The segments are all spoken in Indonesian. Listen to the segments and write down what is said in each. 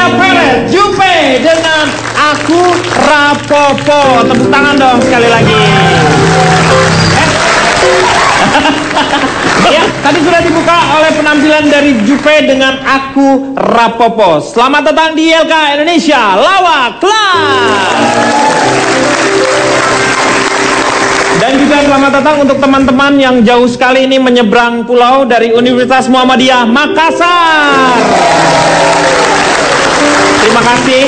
Ria Perez, Jupe dengan Aku Rapopo. Tepuk tangan dong sekali lagi. Ya, tadi sudah dibuka oleh penampilan dari Jupe dengan Aku Rapopo. Selamat datang di ILK Indonesia Lawak Club. Dan juga selamat datang untuk teman-teman yang jauh sekali ini menyeberang pulau dari Universitas Muhammadiyah Makassar. Terima kasih.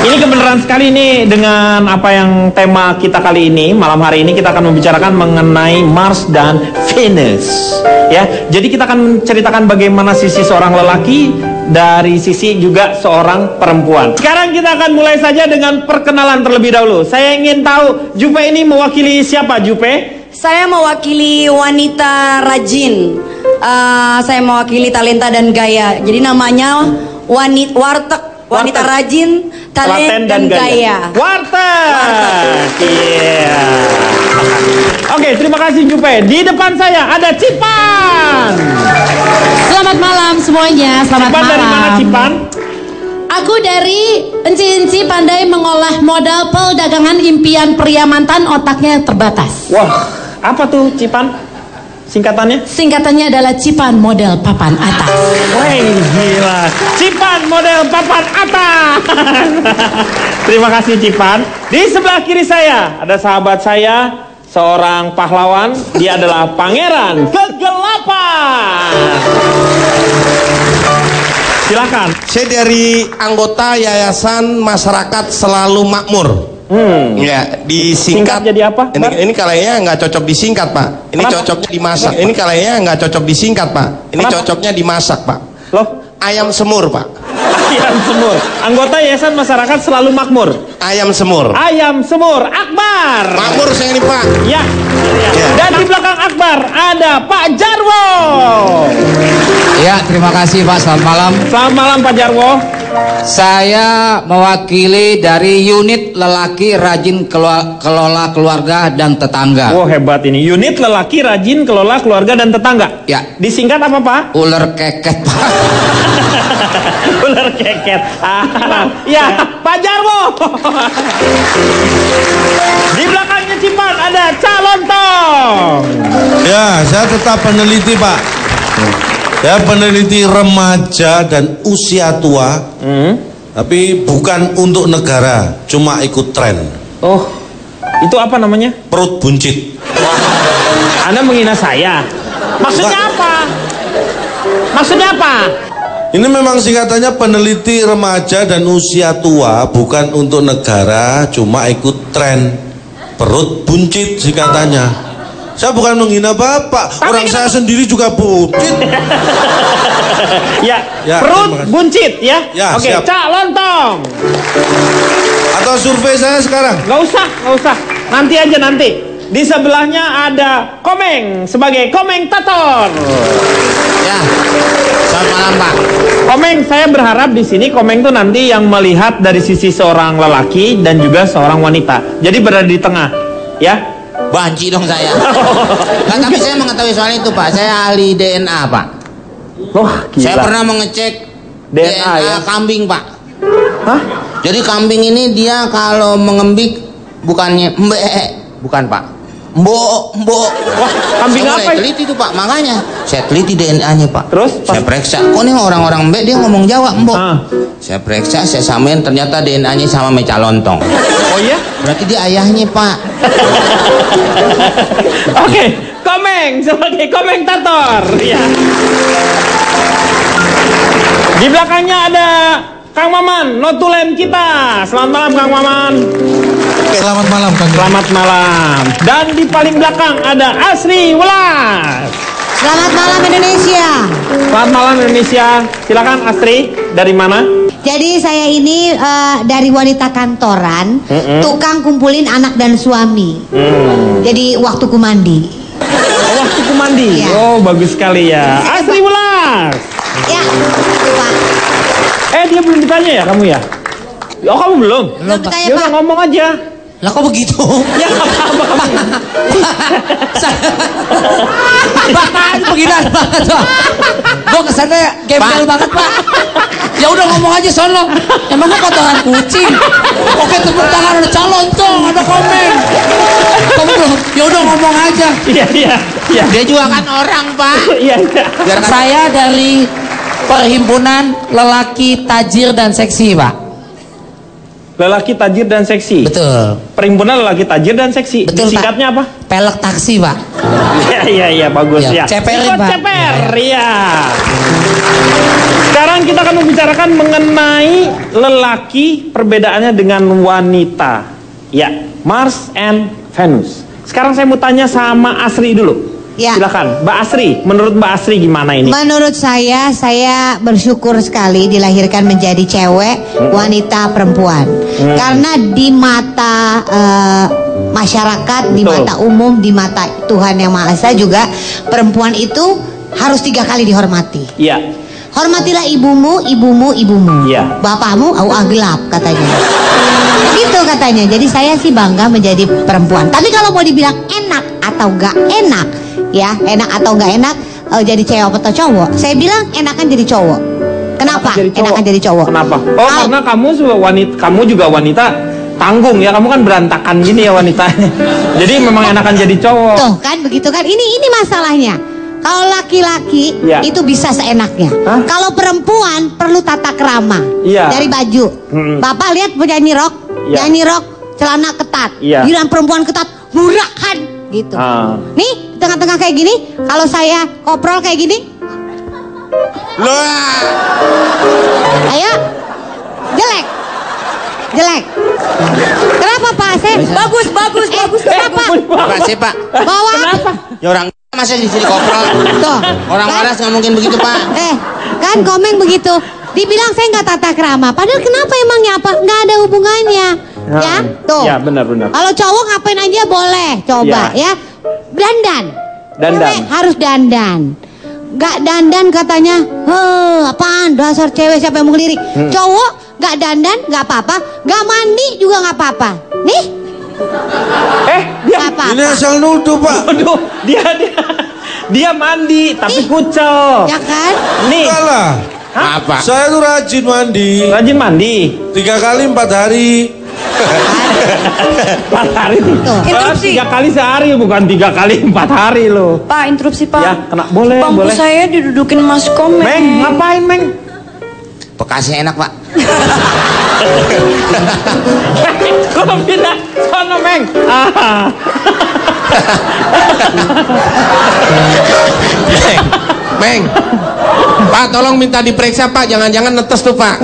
Ini kebenaran sekali ini dengan apa yang tema kita kali ini. Malam hari ini kita akan membicarakan mengenai Mars dan Venus. Ya, jadi kita akan menceritakan bagaimana sisi seorang lelaki dari sisi juga seorang perempuan. Sekarang kita akan mulai saja dengan perkenalan terlebih dahulu. Saya ingin tahu Jupe ini mewakili siapa, Jupe? Saya mewakili wanita rajin. Saya mewakili talenta dan gaya. Jadi namanya wanita rajin, talenta dan gaya. Warteg. Iya. Oke, terima kasih Jupe. Di depan saya ada Cipan. Selamat malam semuanya. Selamat Cipan malam. Dari mana Cipan? Aku dari Enci-Enci, pandai mengolah modal perdagangan impian pria mantan otaknya terbatas. Wah, apa tuh Cipan? Singkatannya? Singkatannya adalah Cipan model papan atas. Wih, gila. Cipan model papan atas. Terima kasih Cipan. Di sebelah kiri saya ada sahabat saya, seorang pahlawan. Dia adalah Pangeran Kegelapan. Silakan. Saya dari anggota Yayasan Masyarakat Selalu Makmur. Ya, disingkat jadi apa? Ini kayaknya nggak cocok disingkat, Pak. Ini Kenapa? cocoknya dimasak. Ini kayaknya nggak cocok disingkat, Pak. Ini Kenapa? cocoknya dimasak, Pak. Loh? Ayam semur, Pak. Ayam semur. Anggota Yayasan Masyarakat Selalu Makmur. Ayam semur. Ayam semur Akbar. Makmur saya ini, Pak. Ya. Ya. Dan di belakang Akbar ada Pak Jarwo. Ya, terima kasih Pak. Selamat malam. Selamat malam Pak Jarwo. Saya mewakili dari unit lelaki rajin kelola keluarga dan tetangga. Wow, hebat ini. Unit lelaki rajin kelola keluarga dan tetangga. Ya. Disingkat apa Pak? Ular keket, Pak. Ular keket. Ya, Pak Jarwo. Di belakangnya Cipan ada Calontong. Ya, saya tetap peneliti, Pak. Ya, peneliti remaja dan usia tua. Tapi bukan untuk negara, cuma ikut tren. Oh, itu apa namanya? Perut buncit. Anda menghina saya. Maksudnya apa? Maksudnya apa? Ini memang singkatannya peneliti remaja dan usia tua, bukan untuk negara, cuma ikut tren. Perut buncit singkatannya. Saya bukan menghina Bapak, orang saya sendiri juga buncit. Ya, Ya, perut buncit ya. Ya, Oke, siap. Cak Lontong. Atau survei saya sekarang? Nggak usah. Nanti aja nanti. Di sebelahnya ada Komeng sebagai komentator. Ya. Selamat malam, Pak. Komeng, saya berharap di sini Komeng tuh nanti yang melihat dari sisi seorang lelaki dan juga seorang wanita. Jadi berada di tengah, ya. Banci dong saya. Nah, tapi saya mengetahui soal itu, Pak. Saya ahli DNA, Pak. Wah, gila. Saya pernah mengecek DNA, ya? kambing, Pak. Hah? Jadi kambing ini dia kalau mengembik bukannya bukan, Pak. Mbok. Wah, kambing Saya apa? mulai teliti tuh, Pak. Makanya saya teliti DNA-nya, Pak. Terus? Saya periksa. Kok nih orang-orang mbek dia ngomong Jawa, mbok. Ah. Saya periksa, saya samain, ternyata DNA-nya sama Mecalontong. Oh iya? Berarti dia ayahnya, Pak. Oke, Komeng sebagai komentator. Ya. Di belakangnya ada Kang Maman, notulen kita. Selamat malam Kang Maman. Selamat malam, Kang. Selamat malam. Dan di paling belakang ada Asri Wulas. Selamat malam Indonesia. Selamat malam Indonesia. Silakan Asri, dari mana? Jadi saya ini dari wanita kantoran, tukang kumpulin anak dan suami. Jadi waktuku mandi. Oh, waktuku mandi. Ya. Oh, bagus sekali ya. Asri Wulas. Ya, itu Pak. Dia belum ditanya ya kamu ya? Oh, kamu belum? Belum ditanya, Ya udah Pak. ngomong aja. Lah kok begitu? Ya apa-apa kamu. Bapak penghinaan banget Pak. Gue kesannya gembel banget Pak. Ya udah ngomong aja sono. Emangnya kotoran kucing? Oke tepuk tangan ada calon tuh, ada komen. Kamu ya udah ngomong aja. Iya. Dia juga kan orang Pak. Iya. Saya dari Perhimpunan Lelaki Tajir dan Seksi Pak. Lelaki tajir dan seksi. Betul. Perhimpunan lelaki tajir dan seksi. Betul, Singkatnya apa? Pelek taksi Pak. Iya bagus ya. Ceperin Pak. Ceper ya. Sekarang kita akan membicarakan mengenai lelaki, perbedaannya dengan wanita. Ya, Mars and Venus. Sekarang saya mau tanya sama Asri dulu. Ya. Silakan, Mbak Asri. Menurut Mbak Asri gimana ini? Menurut saya bersyukur sekali dilahirkan menjadi cewek, wanita, perempuan. Karena di mata masyarakat, di mata umum, di mata Tuhan Yang Maha Esa juga perempuan itu harus 3 kali dihormati. Iya. Hormatilah ibumu. Iya. Bapakmu gelap katanya. Gitu katanya. Jadi saya sih bangga menjadi perempuan. Tapi kalau mau dibilang enak atau gak enak, ya enak atau gak enak jadi cewek atau cowok, saya bilang enakan jadi cowok. Kenapa? Enakan jadi cowok. Kenapa? Oh, karena kamu juga wanita tanggung ya, kamu kan berantakan gini ya wanitanya. Jadi memang enakan jadi cowok. Tuh kan begitu kan. Ini masalahnya. Kalau laki-laki ya, itu bisa seenaknya. Kalau perempuan perlu tata krama ya, dari baju. Bapak lihat penyanyi rock, ya, nyanyi rock celana ketat. Ya. Giliran perempuan ketat murahan gitu. Nih tengah-tengah kayak gini, kalau saya koprol kayak gini, ayo jelek. Kenapa Pak Asep? Bagus. Kenapa? Makasih Pak. Bawa. Kenapa? Ya orang masa di sini koprol. Tuh. Orang Kan? waras nggak mungkin begitu Pak. Kan komen begitu. Dibilang saya nggak tata krama. Padahal kenapa emangnya apa? Nggak ada hubungannya. Ya, tuh. Ya benar. Kalau cowok ngapain aja boleh. Coba ya. Dandan. Cewek harus dandan. Gak dandan katanya, apaan dasar cewek siapa yang mau ngelirik. Cowok gak dandan gak apa-apa, gak mandi juga gak apa-apa. Nih. Dia apa-apa. Ini asal nuduh Pak. Aduh, dia mandi tapi kucel. Ya kan? Nih. Enggak lah. Apa? Saya tuh rajin mandi. 3 kali 4 hari. 4 hari nih. Interupsi. 3 kali sehari, bukan 3 kali 4 hari loh. Pak, interupsi Pak. Ya, kena boleh. Bangku saya didudukin Mas Komeng. Meng, ngapain Meng? Bekasnya enak Pak. Kok pindah sono Meng? Meng, Pak tolong minta diperiksa Pak, jangan-jangan netes tuh Pak.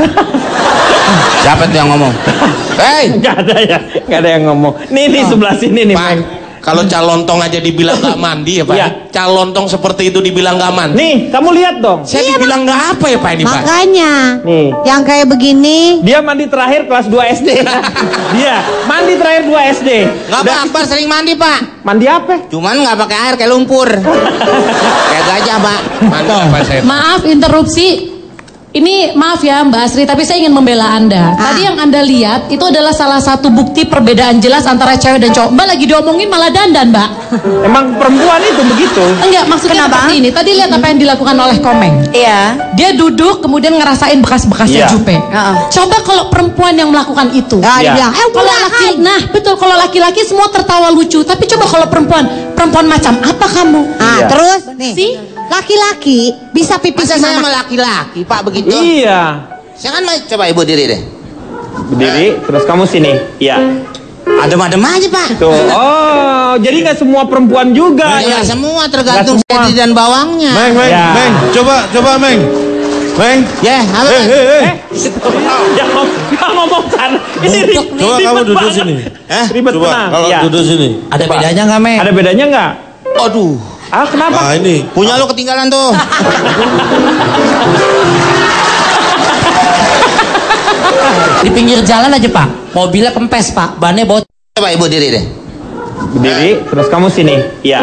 Siapa tuh yang ngomong? Hei, Gak ada yang ngomong. Nih sebelah sini nih Pak, Meng. kalau calontong aja dibilang gak mandi ya Pak. Iya. Calontong seperti itu dibilang gak mandi. Nih, kamu lihat dong. Saya dibilang gak apa ya Pak ini Pak? Makanya Nih. yang kayak begini. Dia mandi terakhir kelas 2 SD. Dia mandi terakhir 2 SD. Nggak Pak, Akbar sering mandi Pak. Mandi apa? Cuman nggak pakai air kayak lumpur. Kayak gajah Pak. Mandi apa saya? Maaf interupsi. Ini maaf ya Mbak Asri, tapi saya ingin membela Anda. Tadi yang Anda lihat itu adalah salah satu bukti perbedaan jelas antara cewek dan cowok. Mbak lagi diomongin malah dandan Mbak. Emang perempuan itu begitu? Enggak, maksudnya Kenapa? seperti ini. Tadi lihat apa yang dilakukan oleh Komeng. Iya. Dia duduk kemudian ngerasain bekas-bekasnya Iya. jupe. Coba kalau perempuan yang melakukan itu. Iya. Dibilang, Kalau laki, nah betul, kalau laki-laki semua tertawa lucu. Tapi coba kalau perempuan macam apa kamu? Iya. Terus nih. Sih? Laki-laki bisa pipis Masa di saya mana? sama laki-laki Pak begitu? Iya. Saya kan coba ibu diri deh. Berdiri, terus kamu sini. Iya. Adem-adem aja Pak. Tuh. Oh, jadi nggak semua perempuan juga. Ya, semua tergantung Nggak semua. sedi dan bawangnya. Meng, Ya. coba Meng. Meng. Ya, apa? Jangan ngomong sana. Ini ribet. Coba kamu duduk banget. sini. Ribet Coba tenang. kalau Iya. duduk sini. Ada bedanya nggak Meng? Ada bedanya nggak? Aduh, Kenapa? Nah ini. punya lo ketinggalan tuh. Di pinggir jalan aja Pak, mobilnya kempes Pak, bannya bocor. Coba ibu diri deh. Berdiri, terus kamu sini. Iya.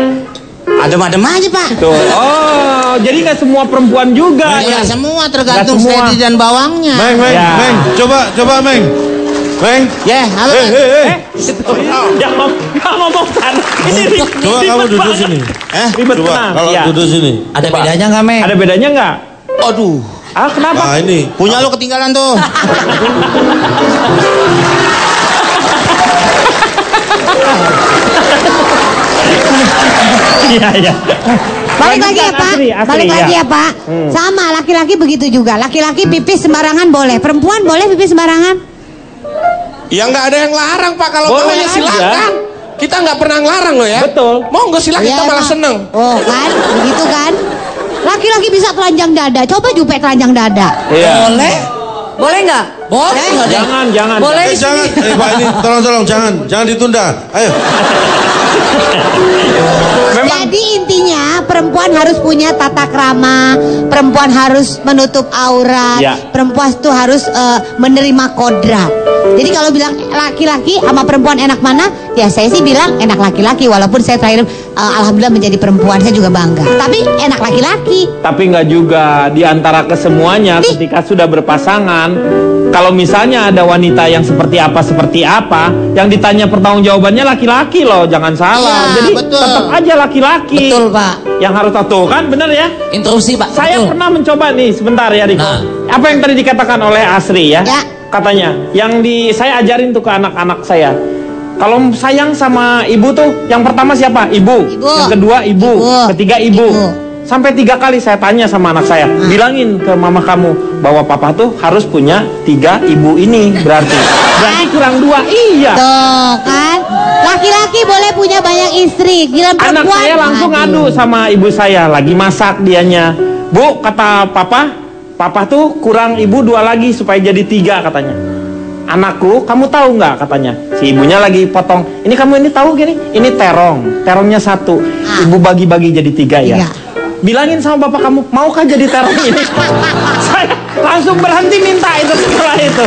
Adem-adem aja Pak. Tuh. Oh, jadi nggak semua perempuan juga. Ya, semua tergantung Nggak semua. sedi dan bawangnya. Meng, Ya. Meng. Coba Meng. Reng. Ya, halo. Jangan ngomong sana. Ini ribet. Coba kamu duduk sini. Ribet Coba tenang. kalau Ya. duduk sini. Ada bedanya nggak, Meng? Ada bedanya nggak? Aduh, Ah, kenapa? Nah ini. punya lo ketinggalan tuh. Iya, iya. Balik lagi ya Lanjutkan, Pak. Asri, Balik lagi ya. ya Pak. Sama laki-laki begitu juga. Laki-laki pipis sembarangan boleh. Perempuan boleh pipis sembarangan? Ya nggak ada yang larang Pak, kalau Boleh mau ya aja. silakan. Kita nggak pernah ngelarang loh ya. Betul. Monggo silakan, kita Iya, malah Pak. seneng. Oh kan, begitu kan? Laki-laki bisa telanjang dada. Coba Jupe telanjang dada. Iya. Boleh? Boleh nggak? Boleh nggak, Dek? Jangan. Boleh. Jangan, Pak ini tolong jangan ditunda. Ayo. Memang Jadi intinya perempuan harus punya tata krama, perempuan harus menutup aurat, Ya. perempuan tuh harus menerima kodrat. Jadi kalau bilang laki-laki sama perempuan enak mana? Ya saya sih bilang enak laki-laki. Walaupun saya terakhir alhamdulillah menjadi perempuan, saya juga bangga. Tapi enak laki-laki. tapi nggak juga di antara kesemuanya ketika sudah berpasangan. Kalau misalnya ada wanita yang seperti apa, yang ditanya pertanggungjawabannya laki-laki loh, jangan salah. Iya, Jadi betul. tetap aja laki-laki. Betul, Pak. Yang harus tahu kan, bener ya? Interupsi, Pak. Saya Betul. pernah mencoba nih, sebentar ya Riko. Nah. Apa yang tadi dikatakan oleh Asri ya? Ya. Katanya, saya ajarin tuh ke anak-anak saya. Kalau sayang sama ibu tuh, yang pertama siapa? Ibu. Ibu. Yang kedua ibu. Ibu. Ketiga ibu. Ibu. Sampai 3 kali saya tanya sama anak saya, bilangin ke mama kamu bahwa papa tuh harus punya 3 ibu ini berarti kurang 2. Iya. Tuh kan, laki-laki boleh punya banyak istri. Gila perempuan. Anak saya langsung aduh. ngadu sama ibu saya, lagi masak dianya. Bu, kata papa tuh kurang ibu 2 lagi supaya jadi 3 katanya. Anakku, kamu tahu nggak katanya? Si ibunya lagi potong. Ini kamu ini tahu gini? Ini terongnya 1. Ibu bagi-bagi jadi 3 ya. 3. Bilangin sama bapak kamu, maukah jadi terong ini? Saya langsung berhenti minta itu setelah itu.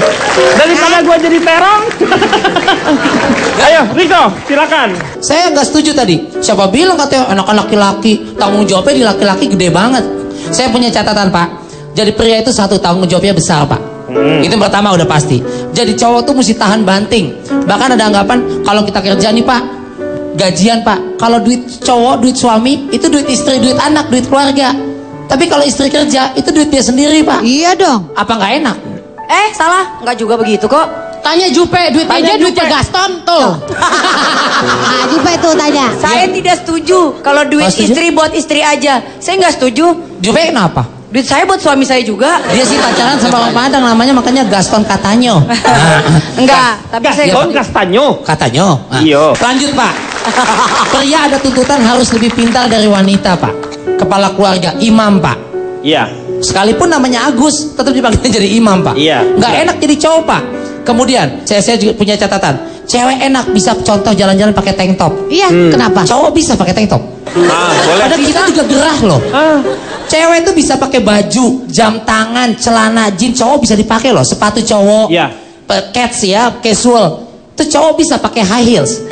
Daripada gua jadi terong. Ayo, Riko, silakan. Saya nggak setuju tadi. Siapa bilang katanya anak-anak laki-laki tanggung jawabnya di laki-laki gede banget. Saya punya catatan, Pak. Jadi pria itu satu tanggung jawabnya besar, Pak. Itu yang pertama udah pasti. Jadi cowok tuh mesti tahan banting. Bahkan ada anggapan kalau kita kerja nih, Pak, gajian, Pak. Kalau duit cowok, duit suami, itu duit istri, duit anak, duit keluarga. Tapi kalau istri kerja, itu duit dia sendiri, Pak. Iya dong. Apa nggak enak? Salah. Nggak juga begitu kok. Tanya Jupe, duitnya Tanya dia duitnya Jupe. Gaston tuh. Nah, Jupe tuh tanya. Saya tidak setuju kalau duit Nggak setuju? istri buat istri aja. Saya nggak setuju. Jupe kenapa? Duit saya buat suami saya juga. Dia sih pacaran sama Om Padang, namanya makanya Gaston Katanyo. Enggak, tapi saya Gaston Castanyo. Katanyo. Nah, Iya. lanjut, Pak. Pria ada tuntutan harus lebih pintar dari wanita, Pak. Kepala keluarga, imam, Pak. Iya. Sekalipun namanya Agus, tetap dipanggil jadi imam, Pak. Iya. Nggak Iya. enak jadi cowok, Pak. Kemudian, saya juga punya catatan. Cewek enak bisa contoh jalan-jalan pakai tank top. Iya, kenapa? Cowok bisa pakai tank top. Boleh. Padahal kita juga gerah loh. Cewek itu bisa pakai baju, jam tangan, celana, jeans. Cowok bisa dipakai loh. Sepatu cowok, Iya. cats ya, casual. Itu cowok bisa pakai high heels.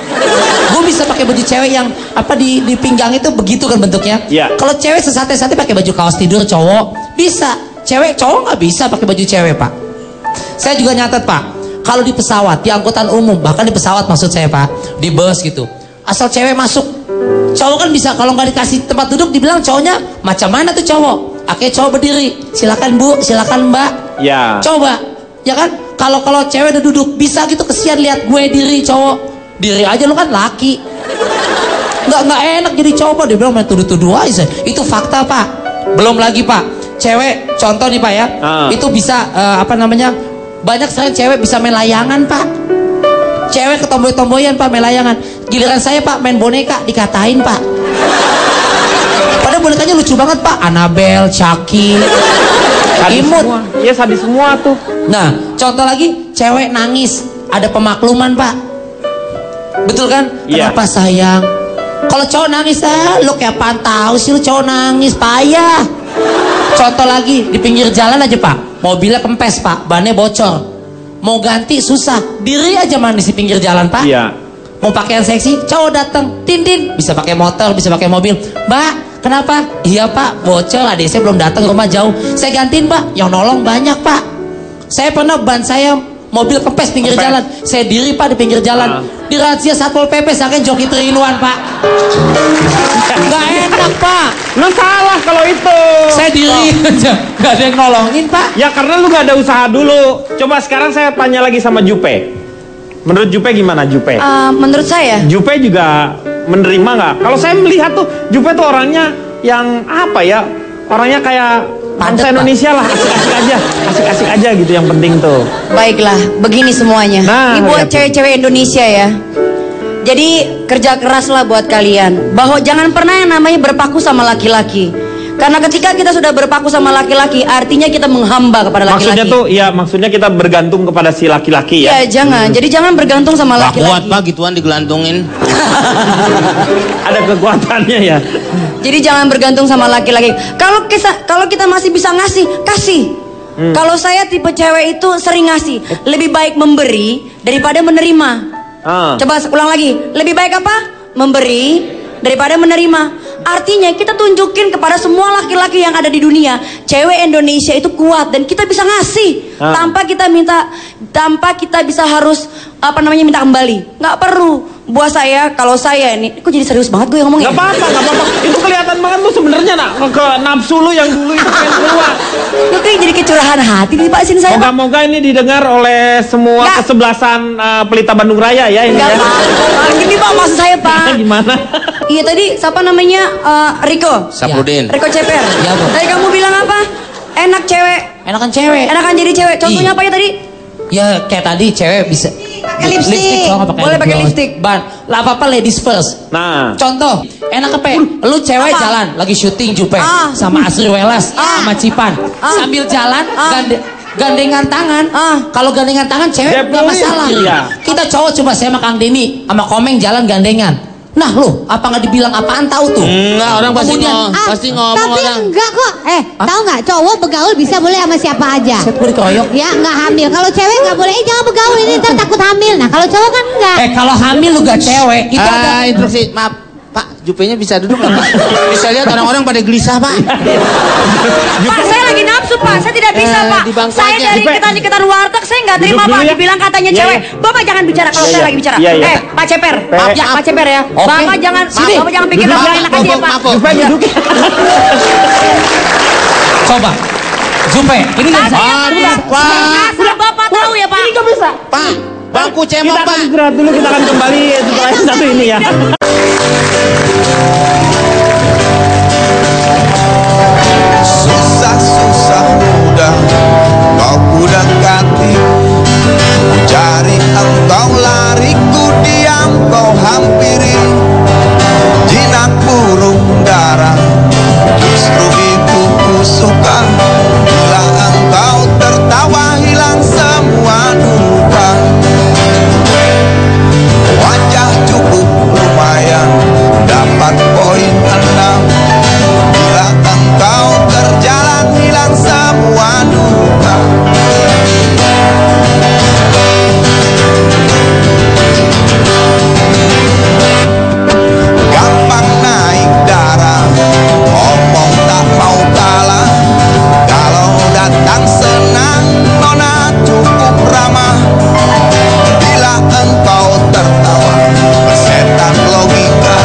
Gue bisa pakai baju cewek yang apa di pinggang itu begitu kan bentuknya. Iya. Kalau cewek sesate-sate pakai baju kaos tidur cowok bisa. Cowok nggak bisa pakai baju cewek, Pak. Saya juga nyatet, Pak. Kalau di pesawat, di angkutan umum, bahkan di pesawat maksud saya, Pak, di bus gitu. Asal cewek masuk, cowok kan bisa kalau nggak dikasih tempat duduk dibilang cowoknya macam mana tuh cowok. Akhirnya cowok berdiri, silakan Bu, silakan Mbak. Ya. Coba, ya kan? Kalau cewek udah duduk bisa gitu, kesian lihat gue diri cowok. Diri aja lu kan laki. Nggak enak jadi cowok, Pak. Dia bilang main tuduh-tuduh aja. Itu fakta, Pak. Belum lagi, Pak. Cewek, contoh nih, Pak ya. Itu bisa banyak sekali cewek bisa main layangan, Pak. Cewek ketomboy-tomboyan, Pak, main layangan. Giliran saya, Pak, main boneka dikatain, Pak. Padahal bonekanya lucu banget, Pak. Annabelle, Chucky. Sadis Imut. semua. Iya, sadis semua tuh. Nah, contoh lagi, cewek nangis, ada pemakluman, Pak. Betul kan? Iya. Kenapa sayang? Kalau cowok nangis, lu kayak apaan tahu sih lu cowok nangis, payah. Contoh lagi, di pinggir jalan aja, Pak. Mobilnya kempes, Pak, bannya bocor. Mau ganti susah, diri aja manis di pinggir jalan, Pak. Iya. Mau pakaian seksi, cowok datang, tin, bisa pakai motor, bisa pakai mobil. Mbak, kenapa? Iya, Pak, bocor, adik saya belum datang, rumah jauh. Saya gantiin, Pak. Yang nolong banyak, Pak. Saya pernah ban saya mobil kempes pinggir jalan. Saya diri Pak di pinggir jalan. Dirazia Satpol PP saking joki 3 in 1 Pak. Nggak enak Pak. Lu salah kalau itu. Saya diri aja, nggak ada yang nolongin Pak. Ya karena lu gak ada usaha dulu. Coba sekarang saya tanya lagi sama Jupe. Menurut Jupe gimana Jupe? Menurut saya Jupe juga menerima nggak? Kalau saya melihat tuh Jupe tuh orangnya yang apa ya? Orangnya kayak bangsa Indonesia lah, asik-asik aja gitu yang penting tuh. baiklah, begini semuanya. Nah, Ini buat lihat. cewek-cewek Indonesia ya. Jadi kerja keras lah buat kalian. Bahwa jangan pernah yang namanya berpaku sama laki-laki. Karena ketika kita sudah berpaku sama laki-laki, artinya kita menghamba kepada laki-laki. Maksudnya tuh, ya maksudnya kita bergantung kepada si laki-laki ya. Ya jangan. Jadi jangan bergantung sama Gak kuat laki-laki. Pak gituan digelantungin. Ada kekuatannya ya. Jadi jangan bergantung sama laki-laki. Kalau kita masih bisa ngasih, kasih. Kalau saya tipe cewek itu sering ngasih. Lebih baik memberi daripada menerima. Coba ulang lagi. Lebih baik apa? Memberi daripada menerima. Artinya kita tunjukin kepada semua laki-laki yang ada di dunia, cewek Indonesia itu kuat dan kita bisa ngasih tanpa kita bisa harus minta kembali. Nggak perlu. Buat saya, kalau saya ini, kok jadi serius banget gue ngomongnya? Gak apa-apa. Itu kelihatan banget lu sebenarnya ke nafsu lu yang dulu itu pengen keluar. Lu kayak jadi kecurahan hati nih Pak, sini saya Pak. Moga-moga ini didengar oleh semua Nggak. kesebelasan Pelita Bandung Raya ya ini Enggak ya. Pak, gini Pak maksud saya Pak. Gimana? Iya tadi siapa namanya Riko Saprudin. Riko Ceper. Iya, Bu. Tadi kamu bilang apa? Enak cewek. Enakan cewek. Enakan jadi cewek. Contohnya Iya. apa ya tadi? Ya kayak tadi cewek bisa Pakai lipstick. soalnya pakai Boleh pakai lip gloss. lipstick. Ban, lah apa ladies first. Nah, Contoh, enak apa? Lu cewek Apa? jalan lagi syuting Jupe sama Asri Welas sama Cipan. Sambil jalan gandengan tangan. Kalau gandengan tangan cewek Dia nggak boleh, masalah. iya. Kita cowok cuma saya sama Kang Deni sama Komeng jalan gandengan. Nah lu, apa nggak dibilang apaan tahu tuh? Enggak, orang pasti Kemudian, pasti ngomong Tapi orang. enggak kok. Tahu nggak? Cowok begaul bisa boleh sama siapa aja. Set gue dikeroyok. Ya nggak hamil. Kalau cewek nggak boleh. Jangan begaul ini ntar takut hamil. Nah kalau cowok kan enggak. Kalau hamil lu gak cewek, itu ada Instruksi, maaf Pak, Jupenya bisa duduk nggak Pak? Bisa lihat orang-orang pada gelisah Pak. Pak saya lagi nafsu Pak. Saya tidak bisa Pak. di bangku Saya aja. dari Jupe. iketan warteg saya nggak terima Duduk Pak. dulu ya. Dibilang katanya Iya, cewek. iya. Bapak jangan bicara kalau Iya, saya iya. lagi bicara. Iya, iya. Pak Ceper. Pak. Ya Pak Ceper ya. Oke. Bapak jangan Sini. Bapak jangan pikir Duduk, nggak Pak. enak aja ya Pak. Jupe duduk. coba. Jupe, ini nggak bisa. Asal Bapak tahu ya Pak. Ini nggak bisa. Pak, bangku Kita cemong akan Pak. istirahat dulu, kita akan kembali setelah yang satu ini ya. Susah-susah mudah kau ku dekati, ku cari engkau lari, ku diam kau hampiri. Jinak burung dara, justru itu ku suka. Bila engkau tertawa hilang semua duka. Wajah cukup lumayan, dapat poin 6. Bila engkau terjalan hilang semua duka. Gampang naik darah, omong tak mau kalah. Kalau datang senang, nona cukup ramah. Bila engkau tertawa, bersetan logika.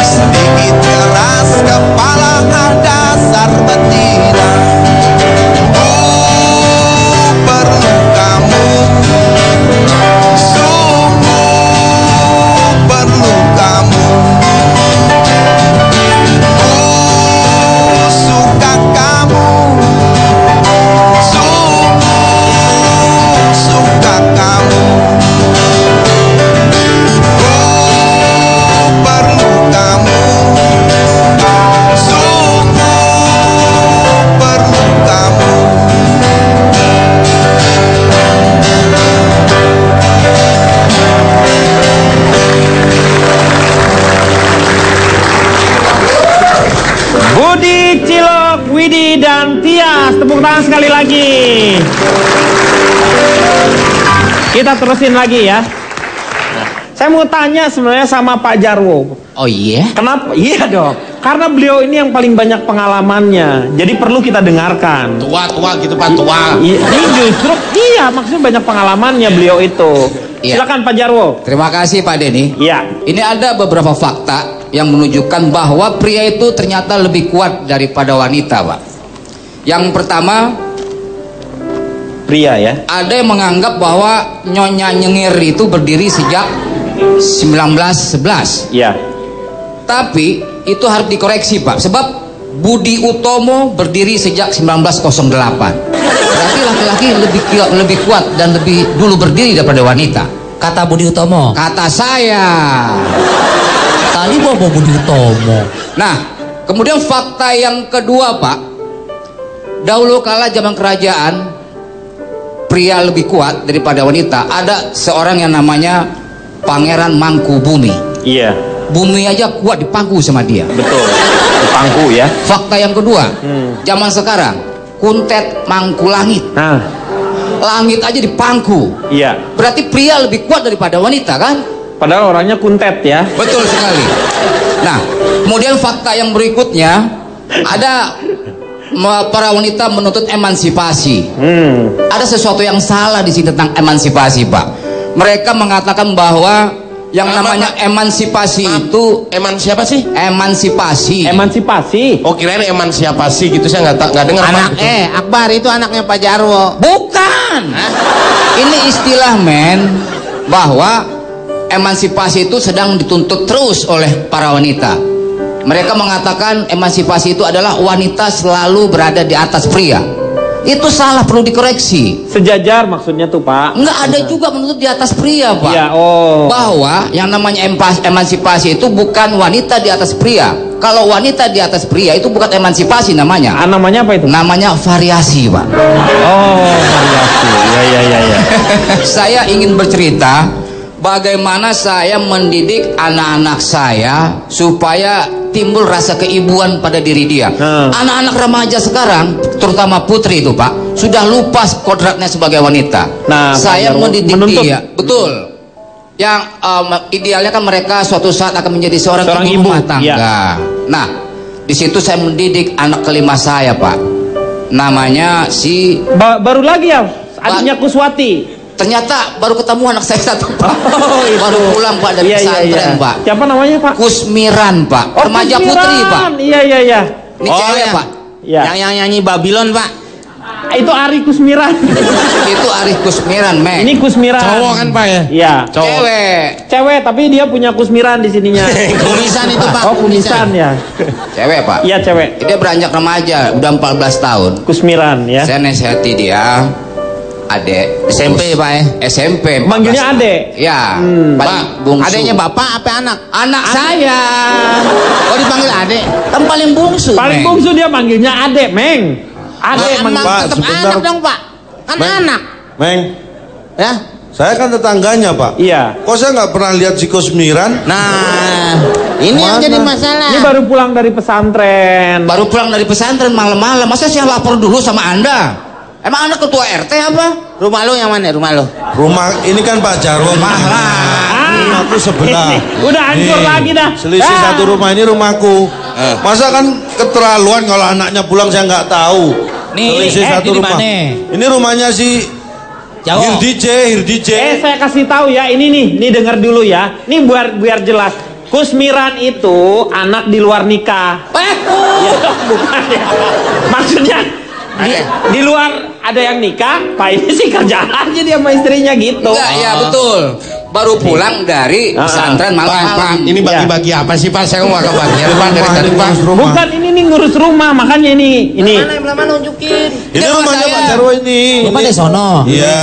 Sedikit keras kepala, dasar betina. Ku perlu kamu, sungguh perlu kamu. Ku suka kamu, sungguh suka kamu. Ku perlu kamu, sungguh perlu kamu. Budi, Cilok, Widi, dan Tias. Tepuk tangan sekali lagi. Kita terusin lagi ya. Saya mau tanya sebenarnya sama Pak Jarwo. Oh iya? Kenapa? Iya dong. Karena beliau ini yang paling banyak pengalamannya. Jadi perlu kita dengarkan. Tua gitu Pak, tua. Ini justru maksudnya banyak pengalamannya beliau itu. Silakan Pak Jarwo. Terima kasih Pak Denny. Iya. Ini ada beberapa fakta yang menunjukkan bahwa pria itu ternyata lebih kuat daripada wanita, Pak. Yang pertama, pria ya. Ada yang menganggap bahwa Nyonya Nyengir itu berdiri sejak 1911. Iya. Tapi itu harus dikoreksi, Pak. Sebab Budi Utomo berdiri sejak 1908. Berarti laki-laki lebih kuat dan lebih dulu berdiri daripada wanita. Kata Budi Utomo. Kata saya. Tadi bawa Budi Utomo. Nah, kemudian fakta yang kedua, Pak. Dahulu kala zaman kerajaan, pria lebih kuat daripada wanita. Ada seorang yang namanya Pangeran Mangkubumi. Iya. Bumi aja kuat dipangku sama dia. Betul. Dipangku ya. Fakta yang kedua, zaman sekarang Kuntet mangku langit. Nah, langit aja dipangku. Iya. Berarti pria lebih kuat daripada wanita kan? Padahal orangnya kuntet ya. Betul sekali. Nah, kemudian fakta yang berikutnya, ada para wanita menuntut emansipasi. Ada sesuatu yang salah di sini tentang emansipasi, Pak. Mereka mengatakan bahwa yang namanya emansipasi itu siapa sih? Emansipasi. Emansipasi. Oh, kirain emansipasi gitu, saya nggak dengar. Akbar itu anaknya Pak Jarwo. Bukan. Ini istilah bahwa emansipasi itu sedang dituntut terus oleh para wanita. Mereka mengatakan emansipasi itu adalah wanita selalu berada di atas pria. Itu salah, perlu dikoreksi. Sejajar maksudnya tuh Pak. Nggak ada juga menuntut di atas pria, Pak. Iya, oh. Bahwa yang namanya emansipasi itu bukan wanita di atas pria. Kalau wanita di atas pria itu bukan emansipasi namanya. Namanya apa itu? Namanya variasi, Pak. Oh, variasi. Iya. Saya ingin bercerita bagaimana saya mendidik anak-anak saya supaya timbul rasa keibuan pada diri dia. Anak-anak remaja sekarang, terutama putri itu Pak, sudah lupa kodratnya sebagai wanita. Nah, saya mendidik dia, betul. Yang idealnya kan mereka suatu saat akan menjadi seorang ibu rumah tangga. Ya. Nah, di situ saya mendidik anak kelima saya, Pak. Namanya si baru lagi ya, adiknya Kuswati. Ternyata baru ketemu anak saya satu, Pak. Baru pulang, Pak, dari pesantren, Pak. Siapa namanya, Pak? Kusmiran, Pak. Remaja putri, Pak. Iya. Ini cewek, Pak. Iya. Yang nyanyi Babylon, Pak. Itu Ari Kusmiran. Itu Ari Kusmiran, Meng. Ini Kusmiran. Cowok kan, Pak ya? Iya. Cewek, tapi dia punya Kusmiran di sininya. Kumisan itu, Pak. Oh, kumisan ya. Cewek, Pak. Iya, cewek. Dia beranjak remaja, udah 14 tahun. Kusmiran ya. Saya nasihati dia. Adek SMP, Pak ya? SMP. Manggilnya adek? Ya, Pak. Bungsu. Adeknya bapak apa anak? Anak saya. Oh, dipanggil adek? Kan paling bungsu, Paling Meng. bungsu dia manggilnya adek, Meng. Adek, Pak, tetap sebentar. anak dong, Pak. Kan anak. Meng, Ya. saya kan tetangganya Pak. Iya. Kok saya nggak pernah lihat si Kusmiran? Nah, ini yang Mana? jadi masalah. Ini baru pulang dari pesantren. Baru pulang dari pesantren malam-malam. Masa saya lapor dulu sama Anda? Emang Anda ketua RT apa? Rumah lo yang mana? Rumah lo? Rumah ini kan Pak Jarwo. Rumahku sebelah. Udah hancur lagi dah. Selisih satu rumah, ini rumahku. Masa kan keterlaluan kalau anaknya pulang saya nggak tahu. Nih, Selisih satu ini rumah. dimana? Ini rumahnya si Jawa. Hirdj. Saya kasih tahu ya, ini dengar dulu ya. Ini biar jelas. Kusmiran itu anak di luar nikah. Ya, bukan ya. Maksudnya di luar ada yang nikah, Pak ini sih kerja aja dia sama istrinya gitu. Enggak, ya betul. Baru pulang dari pesantren malam-malam. Pak, ini bagi-bagi apa sih, Pak? Saya nggak kebagian, Pak, dari tadi, Pak. Bukan, ini nih ngurus rumah, makanya ini. Mana nunjukin? Ini rumahnya Pak Jarwo ini. Rumah di sono. Iya.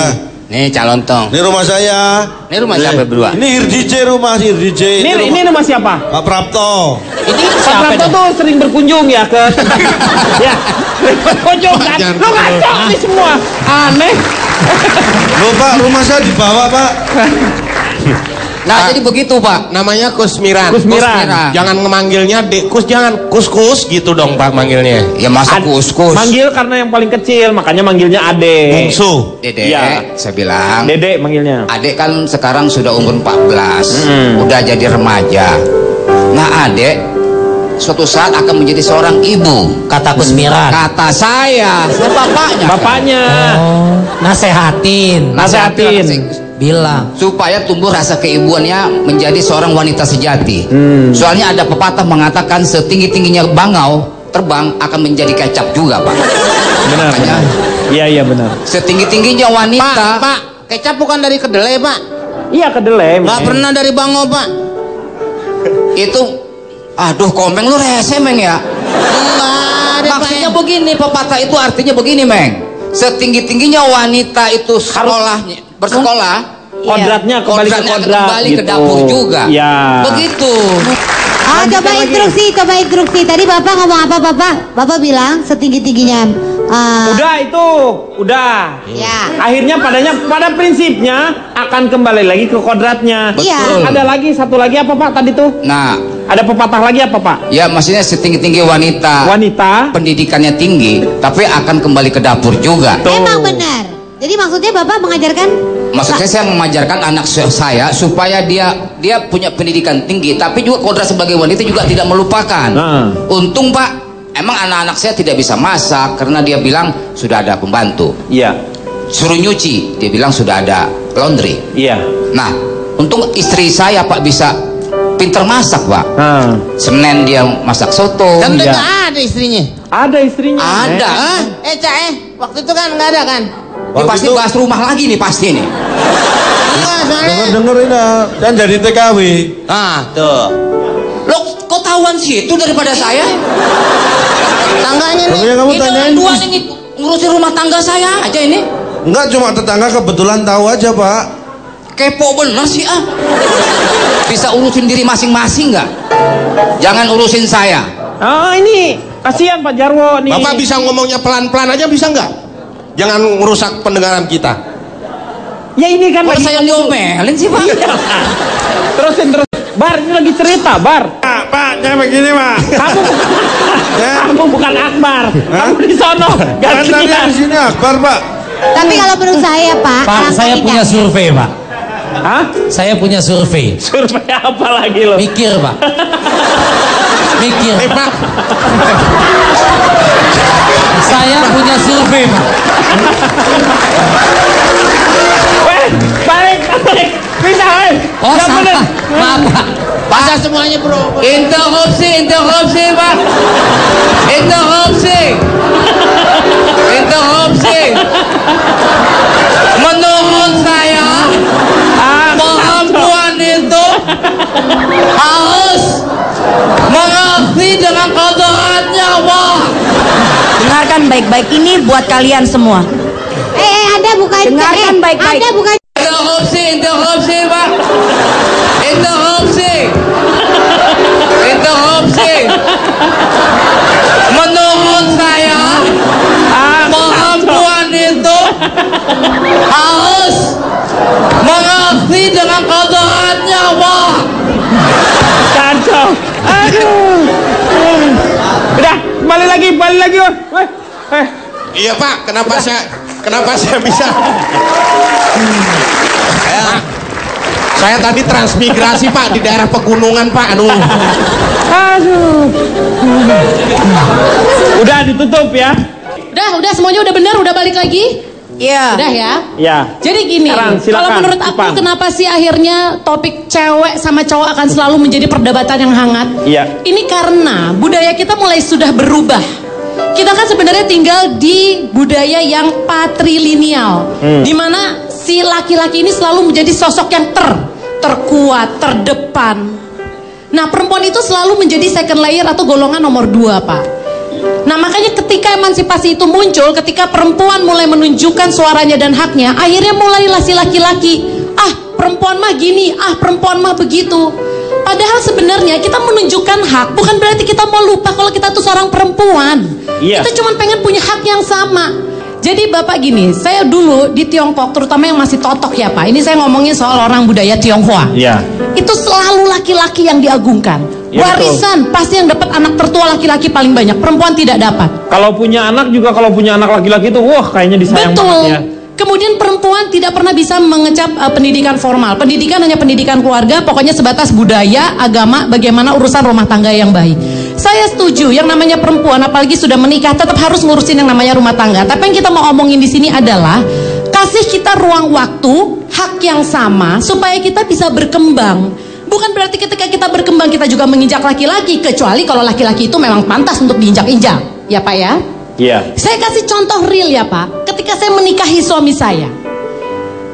Nih calon tong. Ini rumah saya. Ini rumah siapa berdua? Ini Hirdj rumah Hirdj. Ini rumah siapa? Pak Prapto. Ini Pak siapa Prapto nih? tuh sering berkunjung ya ke ya, sering berkunjung kan. Lu ngaco nih semua. Aneh. Loh Pak, rumah saya dibawa Pak. Nah, jadi begitu, Pak. Namanya Kusmiran. Kusmiran. Jangan memanggilnya Dekus, jangan kus-kus gitu dong, Pak, manggilnya. Ya masa kus-kus. Manggil karena yang paling kecil, makanya manggilnya Ade. Bungsu. Dede, Iya. saya bilang. Dede manggilnya. Adek kan sekarang sudah umur 14, udah jadi remaja. Nah, adek suatu saat akan menjadi seorang ibu. Kata Kusmiran. Kata saya bapaknya. Bapaknya. Oh, nasehatin. Bilang supaya tumbuh rasa keibuannya menjadi seorang wanita sejati. Soalnya ada pepatah mengatakan setinggi-tingginya bangau terbang akan menjadi kecap juga, Pak. Benar. Iya benar. Setinggi-tingginya wanita. Pak, kecap bukan dari kedelai, Pak. Iya kedelai. Nggak pernah dari bangau, Pak. Itu, aduh komeng lu rese, Meng ya. Maksudnya begini, pepatah itu artinya begini, Meng. Setinggi-tingginya wanita itu bersekolah, kodratnya kembali ke kodrat, kembali ke dapur juga. Ya. Begitu. Coba instruksi. Tadi Bapak ngomong apa, Bapak? Bapak bilang setinggi-tingginya. Udah. Ya. Akhirnya pada prinsipnya akan kembali lagi ke kodratnya. Betul. Ada lagi satu lagi apa, Pak, tadi tuh? Nah, ada pepatah lagi apa, Pak? ya maksudnya setinggi-tinggi wanita pendidikannya tinggi, tapi akan kembali ke dapur juga. Memang benar. Jadi maksudnya Bapak mengajarkan? Maksudnya saya mengajarkan anak saya supaya dia punya pendidikan tinggi, tapi juga kodrat sebagai wanita juga tidak melupakan. Untung, Pak, emang anak-anak saya tidak bisa masak karena dia bilang sudah ada pembantu. Iya. Suruh nyuci, dia bilang sudah ada laundry. Iya. Nah, untung istri saya, Pak, bisa pinter masak, Pak. Senin dia masak soto. Dan nggak ada istrinya. Ada istrinya. Ada. Waktu itu kan nggak ada kan? Ini pasti bahas rumah lagi nih pasti nih. Dengar ini dan jadi TKW. Nah, tuh. Lo kok tahuan sih itu daripada saya? Tangganya nih. Kamu Ini tanyain. orang dua nih ngurusin rumah tangga saya aja ini. Enggak, cuma tetangga kebetulan tahu aja, Pak. Kepo bener sih ah. Bisa urusin diri masing-masing nggak? Jangan urusin saya. Oh, ini kasihan Pak Jarwo nih. Bapak bisa ngomongnya pelan-pelan aja bisa nggak? Jangan merusak pendengaran kita. Ya ini kan lagi saya diomelin sih, Pak. Terusin. Bar, ini lagi cerita, Bar. Pak, jangan begini, Pak. Kamu bukan Akbar. Kamu di sono. Gantian. Di sini Akbar, Pak. Tapi kalau menurut saya, Pak, Pak, saya punya survei, Pak. Hah? Saya punya survei. Survei apa lagi lo? Mikir, Pak. Mikir. Pak. Saya punya survei, Pak. Balik. Pindah, Oh, salah. Maaf, Pak. Baca semuanya, Bro. Interupsi, Pak. Interupsi. Menurut saya, perempuan itu harus mengerti dengan kodratnya, Pak. Dengarkan baik-baik, ini buat kalian semua. Anda bukan. Dengarkan baik-baik. Anda bukan. Interupsi, Pak. Interupsi. Menurut saya, perempuan itu harus mengerti dengan kodratnya, Pak. Kacau. Aduh. Udah, balik lagi. Iya, Pak. Kenapa saya bisa? Saya tadi transmigrasi, Pak, di daerah pegunungan, Pak. Aduh. Udah ditutup ya. Udah semuanya udah benar, udah balik lagi. Iya. Udah ya. Ya. Jadi gini, Sekarang, silakan, kalau menurut aku Ipan. kenapa sih akhirnya topik cewek sama cowok akan selalu menjadi perdebatan yang hangat? Iya. Ini karena budaya kita mulai sudah berubah. Kita kan sebenarnya tinggal di budaya yang patrilineal, di mana si laki-laki ini selalu menjadi sosok yang terkuat, terdepan. Nah, perempuan itu selalu menjadi second layer atau golongan nomor 2, Pak. Nah, makanya ketika emansipasi itu muncul, ketika perempuan mulai menunjukkan suaranya dan haknya, akhirnya mulailah si laki-laki, perempuan mah gini, perempuan mah begitu. Padahal sebenarnya kita menunjukkan hak bukan berarti kita mau lupa kalau kita tuh seorang perempuan. Iya. Kita cuma pengen punya hak yang sama. Jadi Bapak gini, saya dulu di Tiongkok, terutama yang masih totok ya Pak, ini saya ngomongin soal orang budaya Tionghoa. Iya. Itu selalu laki-laki yang diagungkan. Ya, Warisan pasti yang dapat anak tertua laki-laki paling banyak, perempuan tidak dapat. Kalau punya anak laki-laki itu, wah kayaknya disayang Betul. banget ya. Kemudian perempuan tidak pernah bisa mengecap pendidikan formal. Pendidikan hanya pendidikan keluarga, pokoknya sebatas budaya, agama, bagaimana urusan rumah tangga yang baik. Saya setuju yang namanya perempuan apalagi sudah menikah tetap harus ngurusin yang namanya rumah tangga. Tapi yang kita mau omongin di sini adalah kasih kita ruang waktu, hak yang sama supaya kita bisa berkembang. Bukan berarti ketika kita berkembang kita juga menginjak laki-laki, kecuali kalau laki-laki itu memang pantas untuk diinjak-injak. Ya Pak ya? Iya. Saya kasih contoh real ya Pak. Ketika saya menikahi suami saya,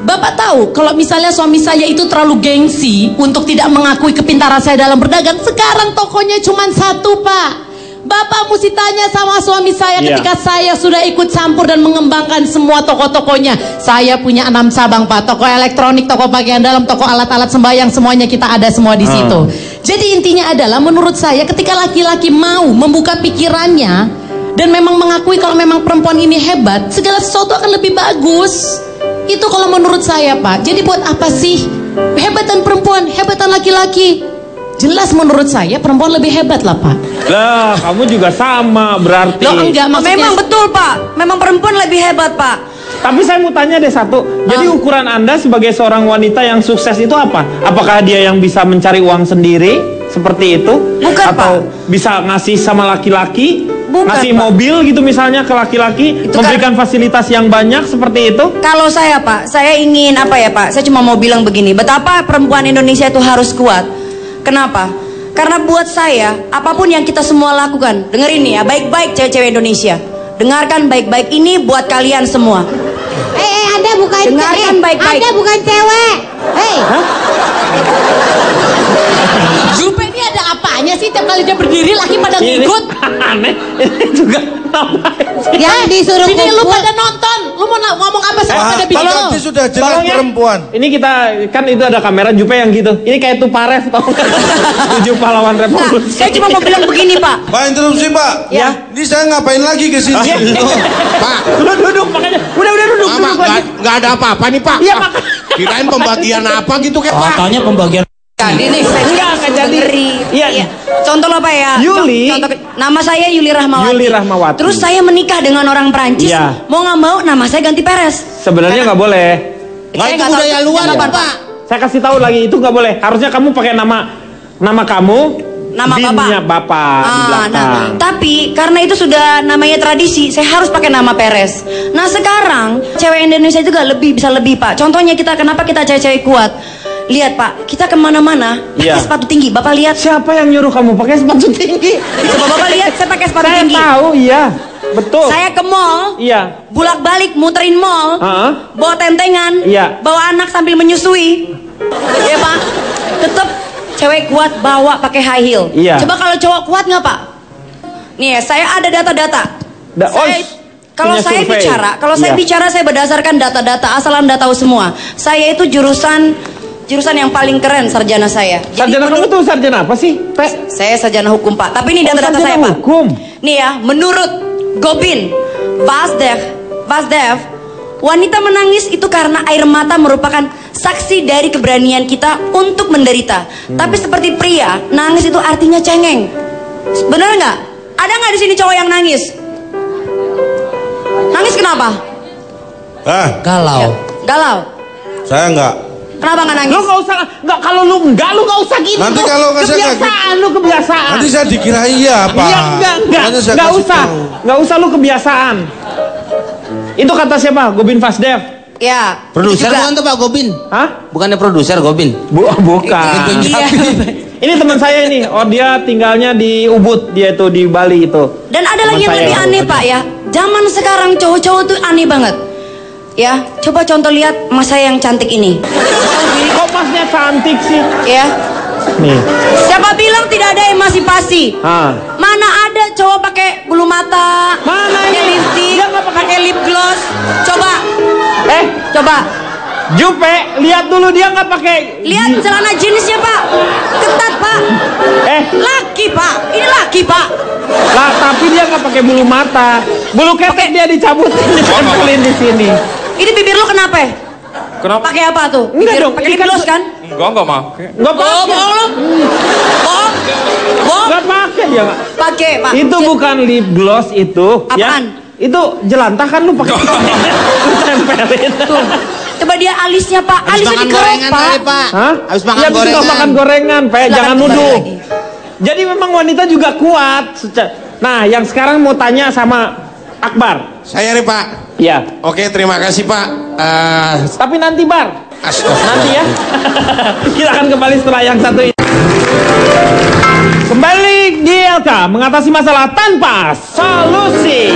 Bapak tahu kalau misalnya suami saya itu terlalu gengsi untuk tidak mengakui kepintaran saya dalam berdagang. Sekarang tokonya cuma satu Pak. Bapak mesti tanya sama suami saya ketika saya sudah ikut campur dan mengembangkan semua toko-tokonya. Saya punya 6 cabang Pak. Toko elektronik, toko pakaian dalam, toko alat-alat sembahyang, semuanya kita ada semua di situ. Jadi intinya adalah menurut saya ketika laki-laki mau membuka pikirannya dan memang mengakui kalau memang perempuan ini hebat, segala sesuatu akan lebih bagus. Itu kalau menurut saya Pak. Jadi buat apa sih hebatan perempuan, hebatan laki-laki? Jelas menurut saya perempuan lebih hebat lah Pak. Lah kamu juga sama berarti. Loh enggak maksudnya. Memang betul Pak. Memang perempuan lebih hebat Pak. Tapi saya mau tanya deh satu. Jadi ukuran Anda sebagai seorang wanita yang sukses itu apa? Apakah dia yang bisa mencari uang sendiri seperti itu? Bukan atau Pak. bisa ngasih sama laki-laki? Bukan, ngasih Pak. mobil gitu misalnya ke laki-laki, memberikan fasilitas yang banyak seperti itu? Kalau saya Pak, saya ingin apa ya Pak? Saya cuma mau bilang begini, betapa perempuan Indonesia itu harus kuat. Kenapa? Karena buat saya, apapun yang kita semua lakukan, dengerin nih ya, baik-baik cewek-cewek Indonesia. Dengarkan baik-baik ini buat kalian semua. Anda bukan Dengarkan baik-baik. Anda bukan cewek. Jupe ini ada apanya sih tiap kali dia berdiri laki pada ngikut? Aneh. Ini juga Yang disuruh Sini lu kumpul. pada nonton. Lu mau ngomong apa sih pada bikin Kalau lo? nanti sudah jelas Tolong ya. perempuan. Ini kita kan itu ada kamera Jupe yang gitu. Ini kayak Tuparev tau nggak? 7 pahlawan Nah, revolusi. saya cuma mau bilang begini Pak. Pak interupsi Pak. Ya. Ini saya ngapain lagi ke sini? Pak, Lu duduk makanya. Udah duduk Mama, duduk aja. nggak ada apa-apa nih Pak. Iya, Ah, Pak. Kirain pembagian apa gitu kayak Pak. Katanya pembagian. Ini saya Enggak akan jadi. ngeri. Iya. Contoh lo Pak ya. Yuli. Contoh, nama saya Yuli Rahmawati. Yuli Rahmawati. Terus saya menikah dengan orang Perancis. Iya. Mau nggak mau nama saya ganti Perez. Sebenarnya nggak boleh. Nggak, Saya itu nggak tahu budaya luar kenapa, Pak. Saya kasih tahu lagi itu nggak boleh. Harusnya kamu pakai nama kamu. Nama binnya bapak di belakang. Nah, tapi karena itu sudah namanya tradisi, saya harus pakai nama Perez. Nah sekarang cewek Indonesia juga bisa lebih Pak. Contohnya kita kenapa kita cewek-cewek kuat? Lihat Pak, kita kemana-mana pakai sepatu tinggi. Bapak lihat. Siapa yang nyuruh kamu pakai sepatu tinggi? Coba Bapak lihat, saya pakai sepatu tinggi. Saya tahu, iya, betul. Saya ke mall, Iya. bulak-balik muterin mall, bawa tentengan, Iya. bawa anak sambil menyusui. Ya Pak, tetap cewek kuat bawa pakai high heel. Iya. Coba kalau cowok kuat nggak Pak? Nih ya, saya ada data-data. Kalau saya survei. saya bicara saya berdasarkan data-data, asal Anda tahu semua. Saya itu jurusan yang paling keren sarjana saya. Sarjana kamu tuh sarjana apa sih? Saya sarjana hukum Pak. Tapi ini data-data saya Pak. Hukum. Nih ya, menurut Gobin Vazdev, wanita menangis itu karena air mata merupakan saksi dari keberanian kita untuk menderita. Tapi seperti pria, nangis itu artinya cengeng. Bener nggak? Ada nggak di sini cowok yang nangis? Nangis kenapa? Galau. Galau. Saya enggak. Kenapa nggak nangis? Lu nggak usah, kalau lu nggak usah gitu. Nanti kalau nggak saya nggak- kebiasaan lu kebiasaan. Nanti saya dikira iya Pak. Iya, Makanya saya nggak kasih usah, tahu. nggak usah lu kebiasaan. Itu kata siapa? Gobin Vazdev. Ya. Produser juga. bukan tuh Pak Gobin? Hah? Bukannya produser Gobin? Bukan. Iya. Ini teman saya ini. Oh dia tinggalnya di Ubud, dia itu di Bali itu. Dan ada Teman lagi yang saya lebih yang aneh Ubud. Pak ya. Zaman sekarang cowok-cowok tuh aneh banget. Ya, coba contoh lihat mas saya yang cantik ini. Kok masnya cantik sih? Ya. Nih. Siapa bilang tidak ada emansipasi? Ah. Mana ada cowok pakai bulu mata? Mana pakai ini? lipstick? Dia nggak pakai lip gloss? Coba. Coba. Jupe, lihat dulu dia nggak pakai. Lihat celana jeansnya Pak. Ketat Pak. Laki Pak. Ini laki Pak. Lah, tapi dia nggak pakai bulu mata. Bulu ketek dia dicabutin, ditempelin di sini. Ini bibir lu kenapa? Kenapa? Pakai apa tuh? Enggak Bibir dong, pakai ini lip kan gloss kan? Enggak pakai. Enggak pakai. Bohong lu. Bohong. Bohong. Enggak pakai dia nggak. Pakai Pak. Itu bukan lip gloss itu. Apaan? Ya? Itu jelantah kan lu pakai. Lu tempelin. Tuh. Coba dia alisnya Pak. Habis Alisnya makan dikerok gorengan Pak. kali Pak. Hah? Habis makan Ya, habis gorengan. makan gorengan, Pak. Silakan Jangan kembali nuduh. lagi. Jadi memang wanita juga kuat. Nah, yang sekarang mau tanya sama Akbar. Saya nih Pak. Ya. Oke, terima kasih Pak. Tapi nanti Bar. Nanti ya. Kita akan kembali setelah yang satu ini. Kembali di LK mengatasi masalah tanpa solusi.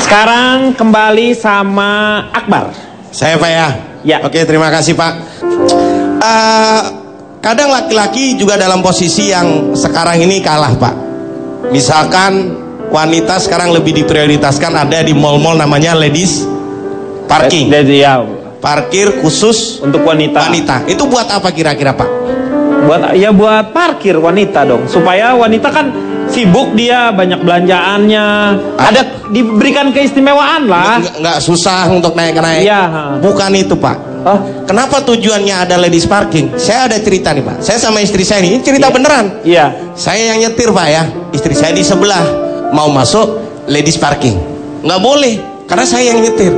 Sekarang kembali sama Akbar. Saya Pak ya. Ya. Oke, terima kasih Pak. Kadang laki-laki juga dalam posisi yang sekarang ini kalah Pak. Misalkan wanita sekarang lebih diprioritaskan ada di mall-mall namanya ladies parking. Parkir khusus untuk wanita. Itu buat apa kira-kira Pak? Buat parkir wanita dong. Supaya wanita kan sibuk, dia banyak belanjaannya. Ada diberikan keistimewaan lah. Nggak susah untuk naik-naik. Iya. Bukan itu Pak. Kenapa tujuannya ada ladies parking? Saya ada cerita nih Pak. Saya sama istri saya ini cerita beneran. Iya. Saya yang nyetir Pak ya. Istri saya di sebelah mau masuk ladies parking. Nggak boleh karena saya yang nyetir.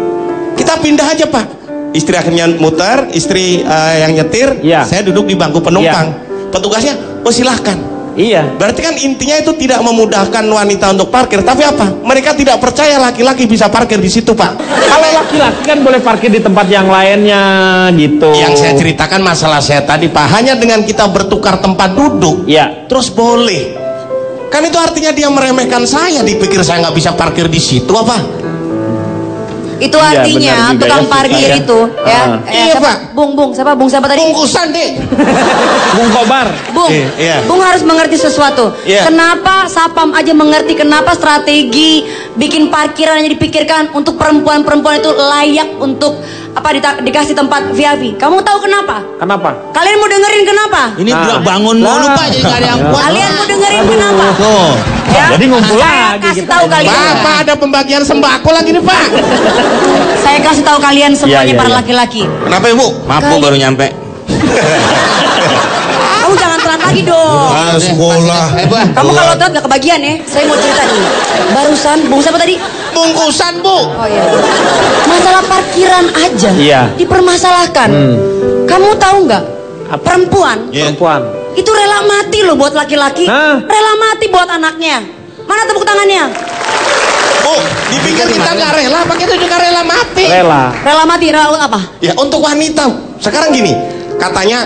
Kita pindah aja Pak. Istri akhirnya muter, istri yang nyetir. Saya duduk di bangku penumpang. Petugasnya, oh silahkan. Iya. Berarti kan intinya itu tidak memudahkan wanita untuk parkir, tapi apa? Mereka tidak percaya laki-laki bisa parkir di situ, Pak. Kalau laki-laki kan boleh parkir di tempat yang lainnya, gitu. Yang saya ceritakan masalah saya tadi, Pak. Hanya dengan kita bertukar tempat duduk, terus boleh. Kan itu artinya dia meremehkan saya, dipikir saya nggak bisa parkir di situ, apa? Itu artinya tukang parkir itu, ya. Iya, Pak. Bung siapa tadi? Bungkusan, Dek. Bung Kobar. Bung harus mengerti sesuatu. Kenapa Sapam aja mengerti kenapa strategi bikin parkiran hanya dipikirkan untuk perempuan-perempuan itu layak untuk dikasih tempat VIP. Kamu tahu kenapa? Kenapa? Kalian mau dengerin kenapa? Ini udah bangun mulu Pak, jadi gak ada yang kuat. Kalian mau dengerin kenapa? Ya? Jadi ngumpul Saya lagi. kasih tahu kalian. Bapak ada pembagian sembako lagi nih Pak. Saya kasih tahu kalian semuanya para laki-laki. Kenapa Ibu? Maaf Bu, baru nyampe. Kamu jangan telat lagi dong. Sekolah. Kamu kalau telat gak kebagian ya. Saya mau cerita dulu. Barusan Bung siapa tadi? Bungkusan Bu. Oh iya. Masalah parkiran aja dipermasalahkan. Kamu tahu nggak? Perempuan itu rela mati loh buat laki-laki. Rela mati buat anaknya. Mana tepuk tangannya? Bu, dipikir kita nggak rela, apa kita juga rela mati? Rela mati, rela apa? Ya untuk wanita. Sekarang gini, katanya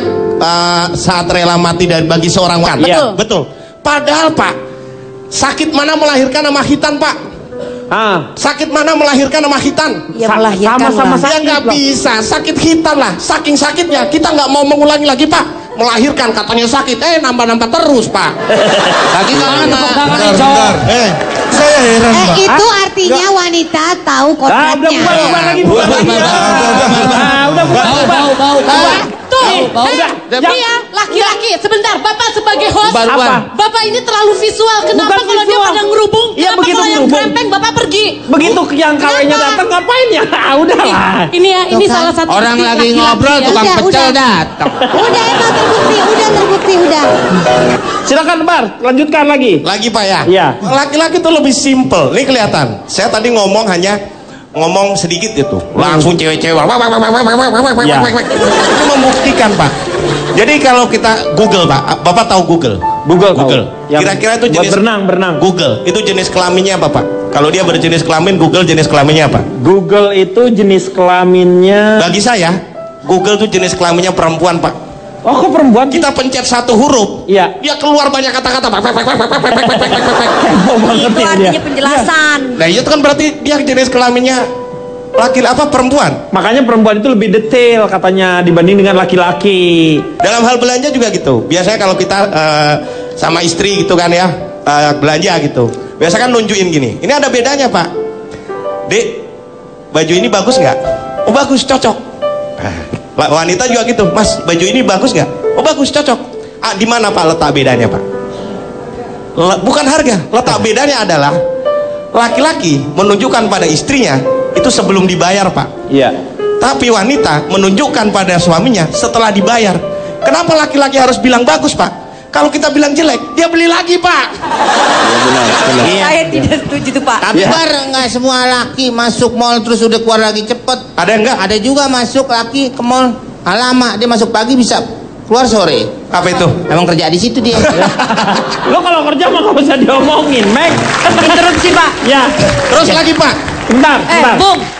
saat rela mati dan bagi seorang wanita. Betul. Padahal Pak, sakit mana melahirkan sama hitan Pak? Sakit mana melahirkan sama hitan? Ya melahirkan sama-sama sakit. Ya nggak bisa, sakit hitan lah. Saking sakitnya kita nggak mau mengulangi lagi Pak. Melahirkan katanya sakit, nambah-nambah terus Pak. Lagi mana tepuk tangan nih Bentar. Saya heran Pak. Itu artinya wanita tahu kodratnya. Iya, laki-laki. Sebentar, Bapak sebagai host. Bapak ini terlalu visual. Kenapa kalau dia pada ngerubung? Kenapa kalau yang krempeng Bapak pergi? Begitu yang kawenya datang ngapain ya? Udahlah. Ini salah satu. Orang lagi ngobrol tukang pecel datang. Udah terbukti. Silakan Bar, lanjutkan lagi. Lagi Pak ya? Iya. Laki-laki itu lebih simple. Ini kelihatan. Saya tadi ngomong sedikit itu. Langsung cewek-cewek. Ini membuktikan Pak. Jadi kalau kita Google Pak, Bapak tahu Google? Google. Kira-kira itu jenis berenang. Google. Itu jenis kelaminnya apa Pak? Kalau dia berjenis kelamin, Google jenis kelaminnya apa? Google itu jenis kelaminnya. Bagi saya, Google itu jenis kelaminnya perempuan Pak. Oh, kok perempuan? Kita pencet satu huruf, dia keluar banyak kata-kata. Itu artinya penjelasan. Nah itu kan berarti dia jenis kelaminnya perempuan. Makanya perempuan itu lebih detail katanya dibanding dengan laki-laki. Dalam hal belanja juga gitu. Biasanya kalau kita sama istri gitu kan ya, belanja gitu. Biasanya kan nunjukin gini. Ini ada bedanya Pak. Dek, baju ini bagus nggak? Oh bagus, cocok. Wanita juga gitu, Mas, baju ini bagus nggak? Oh bagus, cocok. Di mana Pak letak bedanya Pak? Bukan harga, letak bedanya adalah laki-laki menunjukkan pada istrinya itu sebelum dibayar Pak. Iya. Tapi wanita menunjukkan pada suaminya setelah dibayar. Kenapa laki-laki harus bilang bagus Pak? Kalau kita bilang jelek, dia beli lagi Pak. Saya tidak setuju tuh Pak. Tapi Bar, nggak semua laki masuk mall terus udah keluar lagi cepet. Ada enggak? Ada juga masuk laki ke mall lama, dia masuk pagi bisa keluar sore. Apa itu? Emang kerja di situ dia. Lo kalau kerja mah gak usah diomongin, Meg. Interupsi Pak. Ya. Terus lagi Pak. Bentar.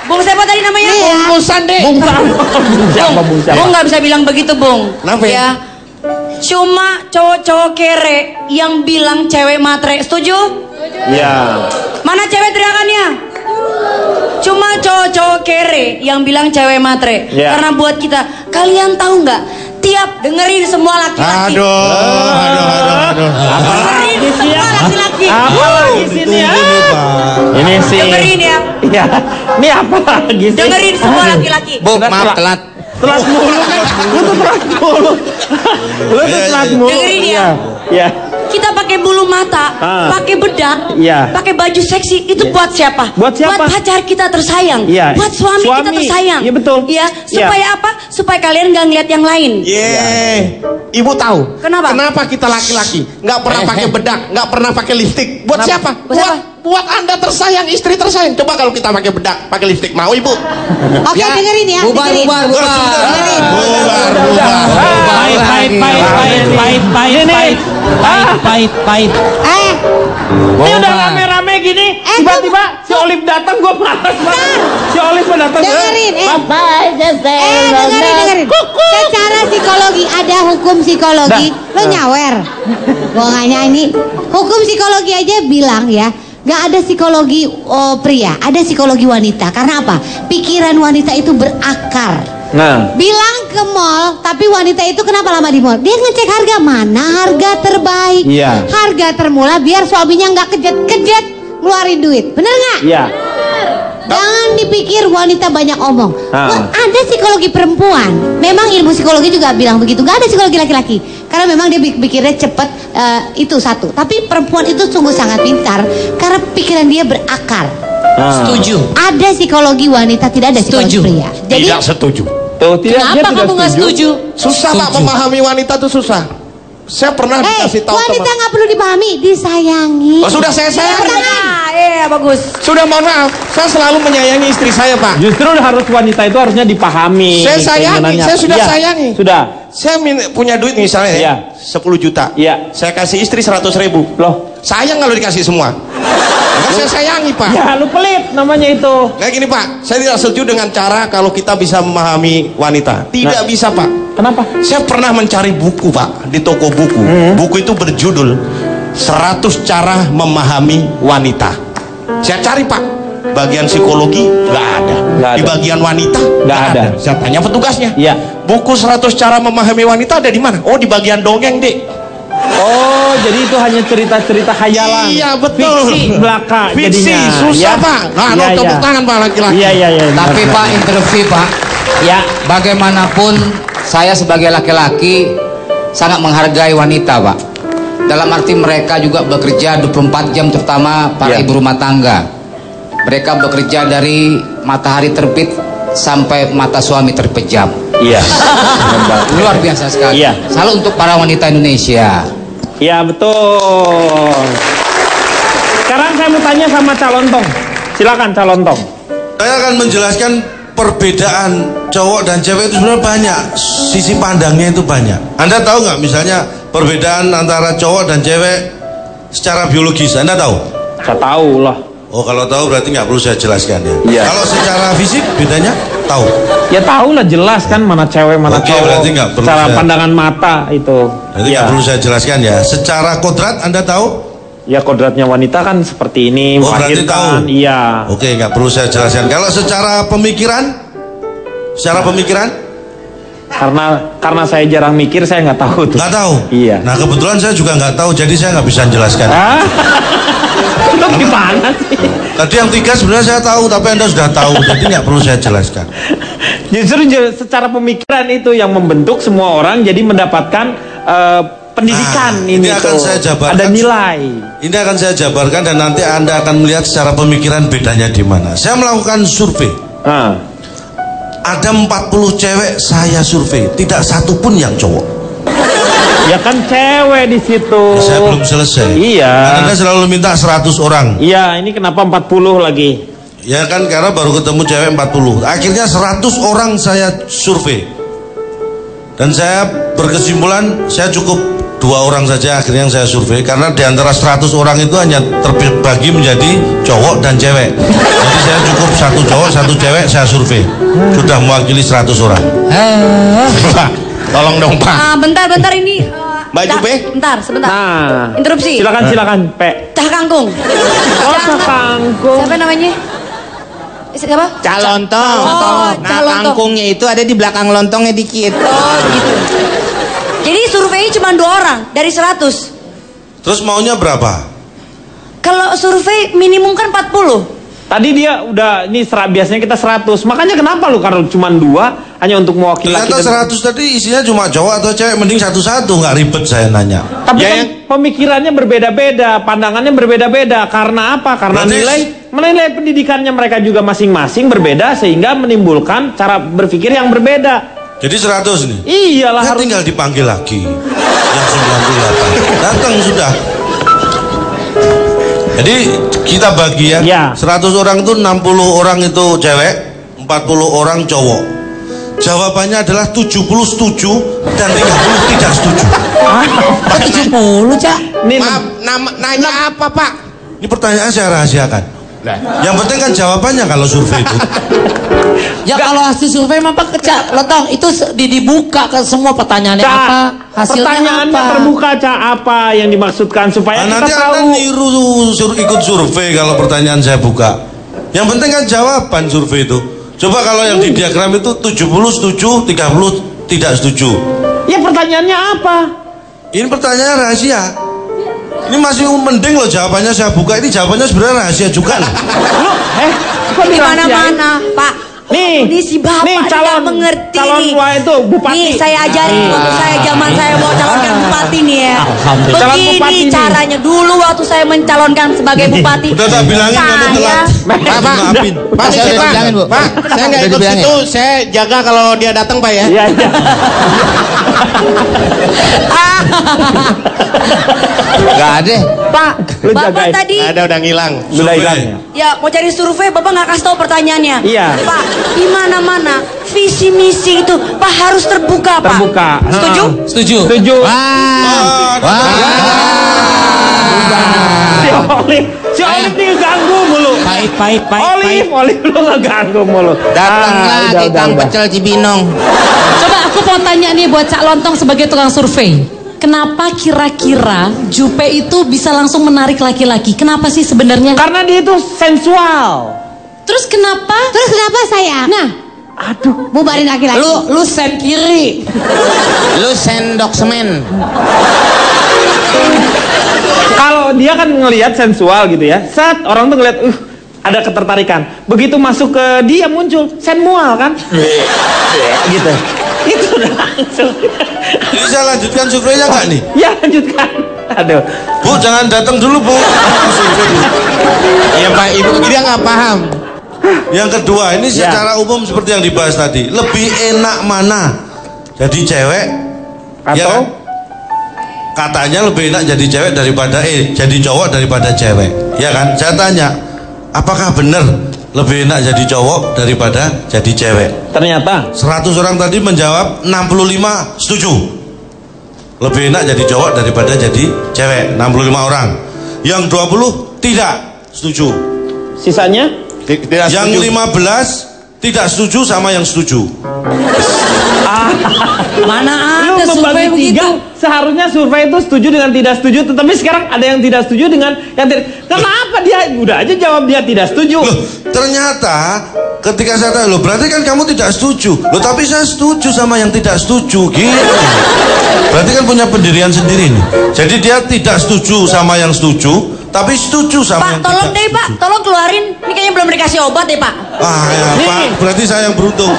Bung siapa tadi namanya? Bung Sande. Bung siapa? Bung nggak bisa bilang begitu, Bung. Kenapa ya? Ya. Cuma cowok-cowok kere yang bilang cewek matre. Setuju? Ya. Mana cewek teriakannya? Cuma cowok-cowok kere yang bilang cewek matre. Ya. Karena buat kita, kalian tahu nggak? Tiap dengerin semua laki-laki. Aduh. Dengerin semua laki-laki. Apa lagi sini ya? Ini sih. Dengerin ya. Iya. Ini apa lagi sih? Dengerin semua laki-laki. Bung, maaf telat. Telat mulu kan? Lu tuh telat mulu. Lu tuh telat mulu. Dengerin ya. Iya. Kita pakai bulu mata, pakai bedak, Iya. pakai baju seksi, itu buat siapa? Buat siapa? Buat pacar kita tersayang, Iya. buat suami kita tersayang. Iya betul. Iya, supaya apa? Supaya kalian nggak ngeliat yang lain. Ibu tahu? Kenapa? Kenapa kita laki-laki nggak pernah pakai bedak, nggak pernah pakai lipstik? Buat siapa? Buat siapa? Buat Anda tersayang, istri tersayang. Coba kalau kita pakai bedak, pakai lipstik, mau Ibu? Oke, dengerin ya. Bubar. Pahit. Ini udah rame-rame gini, tiba-tiba si Olive datang, gue malas banget. Si Olive datang. Dengerin, dengerin. Secara psikologi ada hukum psikologi. Lo nyawer. Gua nggak nyanyi. Hukum psikologi aja bilang ya, nggak ada psikologi pria, ada psikologi wanita. Karena apa? Pikiran wanita itu berakar. Nah, Bilang ke mall, tapi wanita itu kenapa lama di mall? Dia ngecek harga, mana harga terbaik, Iya. harga termurah, biar suaminya nggak kejet-kejet ngeluarin duit. Bener nggak? iya. Jangan dipikir wanita banyak omong. Ah. Wah, ada psikologi perempuan. Memang ilmu psikologi juga bilang begitu. Gak ada psikologi laki-laki. Karena memang dia pikirnya cepat, itu satu. Tapi perempuan itu sungguh sangat pintar karena pikiran dia berakar. Setuju. Ada psikologi wanita, tidak ada psikologi Setuju. pria. Jadi Tidak setuju. Tuh, dia Kenapa tidak kamu nggak setuju? Susah Pak memahami wanita tuh susah. Saya pernah dikasih tahu wanita teman. nggak perlu dipahami, disayangi. Oh, sudah saya sayangi. Iya, bagus. Sudah, mohon maaf. Saya selalu menyayangi istri saya, Pak. Justru harus wanita itu harusnya dipahami. Saya sayangi, keinginannya. saya sudah Iya, sayangi. Sudah. Saya punya duit misalnya Iya. 10 juta. Iya. Saya kasih istri 100.000. Loh. Sayang kalau dikasih semua. Karena saya sayangi, Pak. Ya, lu pelit namanya itu. Kayak gini, Pak. Saya tidak setuju dengan cara kalau kita bisa memahami wanita. Tidak bisa, Pak. Kenapa? Saya pernah mencari buku, Pak, di toko buku. Buku itu berjudul 100 cara memahami wanita. Saya cari, Pak. Bagian psikologi nggak ada. Di bagian wanita nggak ada. Saya tanya petugasnya. Iya. Buku 100 cara memahami wanita ada di mana? Oh, di bagian dongeng, Dek. Oh, jadi itu hanya cerita-cerita khayalan. Iya, betul. Fiksi belaka Fiksi, jadinya. susah, Ya. Pak. Nah, Iya, tepuk iya. tangan, Pak, laki-laki. Iya. Tapi benar. Pak, interupsi Pak. Ya. Bagaimanapun saya sebagai laki-laki sangat menghargai wanita, Pak. Dalam arti mereka juga bekerja 24 jam, terutama para Ya. ibu rumah tangga. Mereka bekerja dari matahari terbit sampai mata suami terpejam. Iya. Luar biasa sekali. Iya. Salut untuk para wanita Indonesia. Iya, betul. Sekarang saya mau tanya sama calon tong. Silakan calon tong. Saya akan menjelaskan perbedaan cowok dan cewek itu sebenarnya banyak. Sisi pandangnya itu banyak. Anda tahu nggak misalnya perbedaan antara cowok dan cewek secara biologis? Anda tahu? Saya tahu lah. Oh, kalau tahu berarti nggak perlu saya jelaskan ya. Iya. Kalau secara fisik bedanya tahu. Ya tahu lah, jelas kan mana cewek mana Oke, cowok. berarti nggak perlu Cara saya- pandangan mata itu. Jadi nggak perlu saya jelaskan ya. Secara kodrat Anda tahu? Ya kodratnya wanita kan seperti ini, Oh, berarti melahirkan. tahu. Iya. Oke, nggak perlu saya jelaskan. Kalau secara pemikiran, Karena saya jarang mikir, saya nggak tahu tuh. nggak tahu. Iya. Nah, kebetulan saya juga nggak tahu, jadi saya nggak bisa jelaskan. Hah? Lu gimana sih? Tadi yang 3 sebenarnya saya tahu, tapi Anda sudah tahu, jadi nggak perlu saya jelaskan. Justru secara pemikiran itu yang membentuk semua orang jadi mendapatkan pendidikan Nah, ini akan tuh. saya jabarkan. Ada nilai. Ini akan saya jabarkan dan nanti Anda akan melihat secara pemikiran bedanya di mana. Saya melakukan survei. Ada 40 cewek saya survei, tidak satu pun yang cowok. Ya kan cewek di situ. Ya, saya belum selesai. Iya. Kan Anda selalu minta 100 orang. Iya, ini kenapa 40 lagi? Ya kan karena baru ketemu cewek 40. Akhirnya 100 orang saya survei. Dan saya berkesimpulan saya cukup 2 orang saja akhirnya yang saya survei, karena di antara 100 orang itu hanya terbagi menjadi cowok dan cewek. Jadi saya cukup 1 cowok 1 cewek saya survei, sudah mewakili 100 orang. Pak, tolong dong Pak. Bentar ini Mbak Jupe. Bentar, sebentar. Nah, interupsi. Silakan, Pe. Cah kangkung. Cah kangkung. Siapa namanya? Siapa? Cak lontong. Cak lontong. Kangkungnya itu ada di belakang lontongnya dikit. Oh, gitu. Jadi survei cuma 2 orang dari 100. Terus maunya berapa? Kalau survei minimum kan 40. Tadi dia udah ini biasanya kita 100. Makanya kenapa lu kalau cuma 2 hanya untuk mewakili laki Ternyata 100 tadi isinya cuma cowok atau cewek, mending 1-1, nggak ribet saya nanya. Tapi kan pemikirannya berbeda-beda, pandangannya berbeda-beda. Karena apa? Karena nilai pendidikannya mereka juga masing-masing berbeda, sehingga menimbulkan cara berpikir yang berbeda. Jadi 100 nih? Iyalah, harus tinggal dipanggil lagi yang 98. Datang sudah. Jadi kita bagi ya, 100 orang itu 60 orang itu cewek, 40 orang cowok. Jawabannya adalah 70 setuju dan 30 tidak setuju. 70, Cak. Maaf, nanya apa Pak? Ini pertanyaan saya rahasiakan. Yang penting kan jawabannya kalau survei itu. Ya kalau hasil survei mah Pak Cak Lontong itu dibuka ke semua pertanyaannya apa, hasilnya pertanyaannya apa. terbuka Cak, apa yang dimaksudkan supaya nanti kita tahu. Anda niru ikut survei kalau pertanyaan saya buka. Yang penting kan jawaban survei itu. Coba kalau yang di diagram itu 70 setuju, 30 tidak setuju. Ya pertanyaannya apa? Ini pertanyaan rahasia. Ini masih mending loh jawabannya saya buka. Ini jawabannya sebenarnya rahasia juga loh. Kok di mana-mana, Pak. Nih, ini si bapak nih calon mengerti calon nih. tua itu bupati. Nih saya ajarin waktu saya zaman saya mau calonkan bupati nih ya. Alhamdulillah. Begini caranya dulu waktu saya mencalonkan sebagai bupati. Udah tak bilangin kamu telat. Pak, saya udah bilangin Bu. Pak, saya nggak ikut situ. Saya jaga kalau dia datang Pak ya. Iya. Gak ada. Pak, Bapak tadi ada udah ngilang. Sudah hilang. Ya mau cari survei Bapak nggak kasih tahu pertanyaannya. Iya. Pak, di mana-mana visi misi itu Pak harus terbuka Pak. Terbuka. Setuju? Setuju. Setuju. Si Olive nih ngeganggu mulu. Pahit. Olive lu ngeganggu mulu. Datanglah tukang pecel Cibinong. Coba aku mau tanya nih buat Cak Lontong sebagai tukang survei. Kenapa kira-kira Jupe itu bisa langsung menarik laki-laki? Kenapa sih sebenarnya? Karena dia itu sensual. Terus kenapa? Saya? Nah, aduh, bubarin laki-laki. Lu sen kiri. Lu sendok semen. Kalau dia kan ngelihat sensual gitu ya. Saat orang tuh ngelihat ada ketertarikan. Begitu masuk ke dia muncul sensual kan? Gitu. Itu udah langsung. Ini saya lanjutkan surveinya nggak nih? Ya lanjutkan. Aduh. Bu jangan datang dulu Bu. Iya Pak, Ibu dia nggak paham. Yang kedua ini secara umum seperti yang dibahas tadi. Lebih enak mana? Jadi cewek atau ya kan? Katanya lebih enak jadi cewek daripada jadi cowok daripada cewek. Ya kan? Saya tanya, apakah benar lebih enak jadi cowok daripada jadi cewek? Ternyata 100 orang tadi menjawab 65 setuju. Lebih enak jadi cowok daripada jadi cewek, 65 orang. Yang 20 tidak setuju. Sisanya? Tidak yang setuju. 15 tidak setuju sama yang setuju. Mana Lu ada survei membagi begitu? Seharusnya survei itu setuju dengan tidak setuju, tetapi sekarang ada yang tidak setuju dengan yang tidak. Kenapa dia udah aja jawab dia tidak setuju? Loh, ternyata ketika saya tanya, loh berarti kan kamu tidak setuju. Loh tapi saya setuju sama yang tidak setuju gitu. Berarti kan punya pendirian sendiri nih. Jadi dia tidak setuju sama yang setuju, tapi setuju sama yang Pak, tolong tidak deh Pak, tolong keluarin. Ini kayaknya belum dikasih obat deh Pak. Ah ya Pak, berarti saya yang beruntung.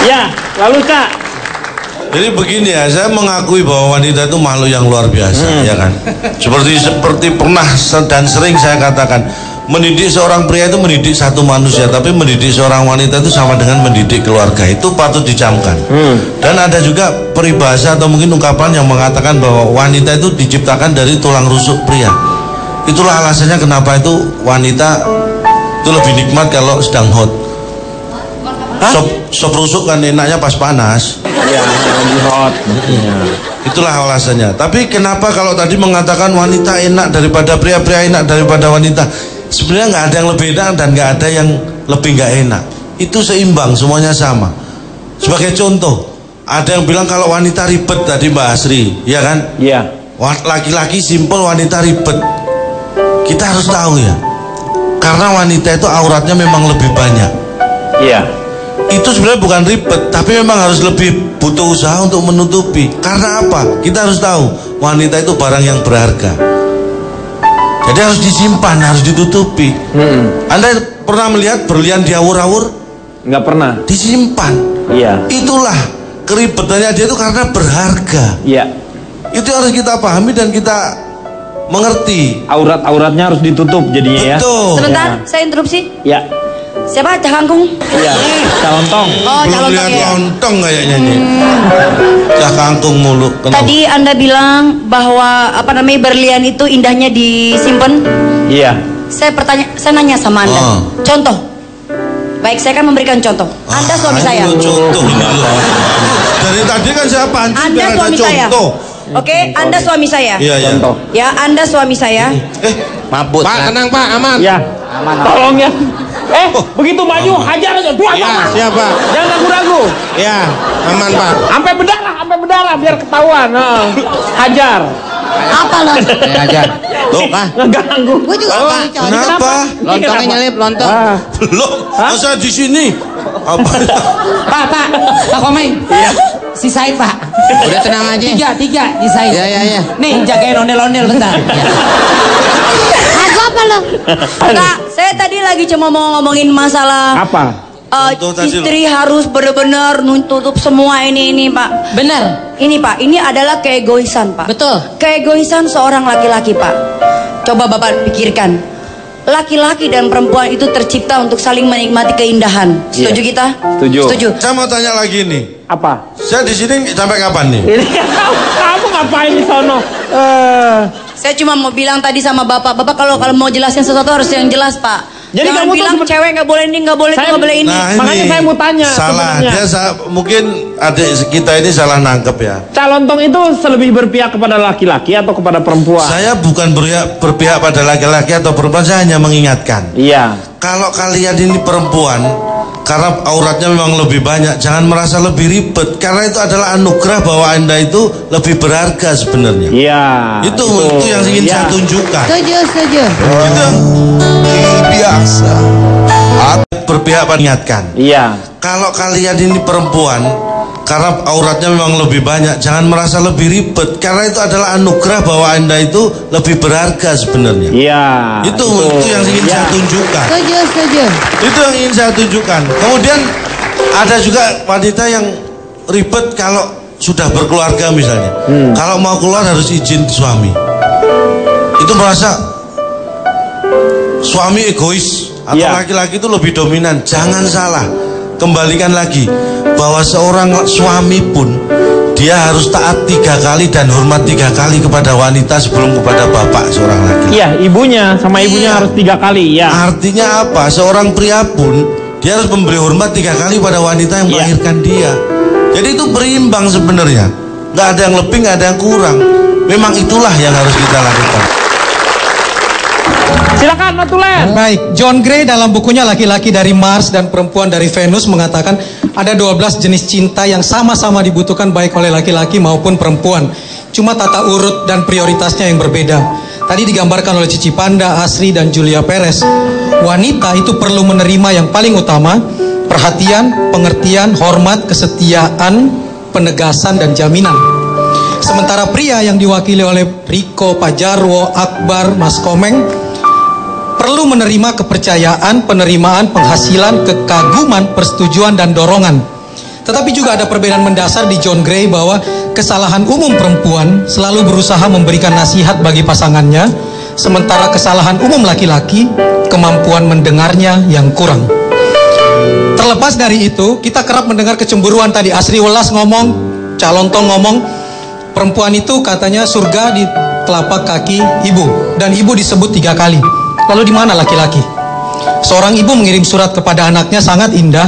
Ya, lalu Kak. Jadi begini ya, saya mengakui bahwa wanita itu makhluk yang luar biasa, ya kan. Seperti pernah dan sering saya katakan, mendidik seorang pria itu mendidik satu manusia, tapi mendidik seorang wanita itu sama dengan mendidik keluarga. Itu patut dicamkan. Dan ada juga peribahasa atau mungkin ungkapan yang mengatakan bahwa wanita itu diciptakan dari tulang rusuk pria. Itulah alasannya kenapa itu wanita itu lebih nikmat kalau sedang hot. Sop rusuk kan enaknya pas panas. Iya, lebih hot. Itulah alasannya. Tapi kenapa kalau tadi mengatakan wanita enak daripada pria enak daripada wanita? Sebenarnya nggak ada yang lebih enak dan nggak ada yang lebih nggak enak. Itu seimbang, semuanya sama. Sebagai contoh, ada yang bilang kalau wanita ribet tadi Mbak Asri, ya kan? Iya. Laki-laki simpel, wanita ribet. Kita harus tahu ya, karena wanita itu auratnya memang lebih banyak. Iya. Itu sebenarnya bukan ribet, tapi memang harus lebih butuh usaha untuk menutupi. Karena apa? Kita harus tahu wanita itu barang yang berharga. Jadi harus disimpan, harus ditutupi. Anda pernah melihat berlian diawur-awur? Nggak pernah. Disimpan. Iya. Itulah keribetannya dia itu karena berharga. Iya. Itu harus kita pahami dan kita mengerti. Auratnya harus ditutup jadinya. Betul. Sebentar, saya interupsi. Ya. Siapa? Cak Kangkung? Iya. Calontong. Oh, Belum Calontong lihat ya. lontong kayaknya nih. Cak Kangkung mulu. Kenapa? Tadi Anda bilang bahwa berlian itu indahnya disimpan. Iya. Saya nanya sama Anda. Contoh. Baik, saya akan memberikan contoh. Anda suami saya. Contoh ini loh. Dari tadi kan saya pancing Anda biar ada suami saya. contoh. Oke, Anda suami saya. Iya, iya. Contoh. Ya, Anda suami saya. Mabut. Pak, tenang Pak, aman. Ya. Tolong ya. Begitu maju hajar aja. Dua Iya, siapa? Jangan ragu-ragu. Ya, aman Pak. Sampai berdarah biar ketahuan. Hajar. Apa lo? Ajar. Tuh, Pak. Ngeganggu. Gue juga punya contoh. Kenapa? Lontongnya nyelip, lontong. Belum. Masa di sini? Apa? Pak Komeng. Iya. Sisain Pak. Udah tenang aja. Tiga, sisain. Iya. Nih, jagain ondel-ondel bentar. Aku apa lo? Enggak, saya tadi lagi cuma mau ngomongin masalah Apa? Contoh tadi istri harus benar-benar nutup semua ini Pak. Benar. Ini Pak, ini adalah keegoisan Pak. Betul. Keegoisan seorang laki-laki Pak. Coba Bapak pikirkan. Laki-laki dan perempuan itu tercipta untuk saling menikmati keindahan. Setuju kita? Setuju. Saya mau tanya lagi nih. Apa? Saya di sini sampai kapan nih? Ini kamu ngapain di sono? Saya cuma mau bilang tadi sama Bapak kalau mau jelasin sesuatu harus yang jelas Pak. Jadi jangan kamu bilang cewek nggak boleh ini, nggak boleh itu, nggak boleh ini. Nah, Makanya saya mau tanya. Salah. Sebenarnya. Mungkin adik kita ini salah nangkep ya. Calontong itu lebih berpihak kepada laki-laki atau kepada perempuan? Saya bukan berpihak pada laki-laki atau perempuan, saya hanya mengingatkan. Iya. Kalau kalian ini perempuan, karena auratnya memang lebih banyak, jangan merasa lebih ribet. Karena itu adalah anugerah bahwa Anda itu lebih berharga sebenarnya. Iya. Itu yang ingin saya tunjukkan. Setuju. Itu biasa. berpihak pada ingatkan. Iya. Kalau kalian ini perempuan, karena auratnya memang lebih banyak, jangan merasa lebih ribet. Karena itu adalah anugerah bahwa Anda itu lebih berharga sebenarnya. Iya. Itu yang ingin saya tunjukkan. Setuju. Itu yang ingin saya tunjukkan. Kemudian ada juga wanita yang ribet kalau sudah berkeluarga misalnya. Kalau mau keluar harus izin suami. Itu merasa suami egois atau laki-laki itu lebih dominan. Jangan salah. Kembalikan lagi bahwa seorang suami pun dia harus taat 3 kali dan hormat 3 kali kepada wanita sebelum kepada bapak seorang laki-laki. Iya, ibunya sama ibunya harus 3 kali. Ya. Artinya apa? Seorang pria pun dia harus memberi hormat 3 kali pada wanita yang melahirkan dia. Jadi itu berimbang sebenarnya. Nggak ada yang lebih, nggak ada yang kurang. Memang itulah yang harus kita lakukan. Silakan Matulen. Baik, John Gray dalam bukunya Laki-laki dari Mars dan Perempuan dari Venus mengatakan ada 12 jenis cinta yang sama-sama dibutuhkan baik oleh laki-laki maupun perempuan. Cuma tata urut dan prioritasnya yang berbeda. Tadi digambarkan oleh Cici Panda, Asri, dan Julia Perez. Wanita itu perlu menerima yang paling utama, perhatian, pengertian, hormat, kesetiaan, penegasan, dan jaminan. Sementara pria yang diwakili oleh Riko, Pak Jarwo, Akbar, Mas Komeng perlu menerima kepercayaan, penerimaan, penghasilan, kekaguman, persetujuan, dan dorongan. Tetapi juga ada perbedaan mendasar di John Gray bahwa kesalahan umum perempuan selalu berusaha memberikan nasihat bagi pasangannya, sementara kesalahan umum laki-laki kemampuan mendengarnya yang kurang. Terlepas dari itu, kita kerap mendengar kecemburuan tadi. Asri Welas ngomong, Calontong ngomong, perempuan itu katanya surga di telapak kaki ibu, dan ibu disebut 3 kali. Lalu di mana laki-laki? Seorang ibu mengirim surat kepada anaknya sangat indah.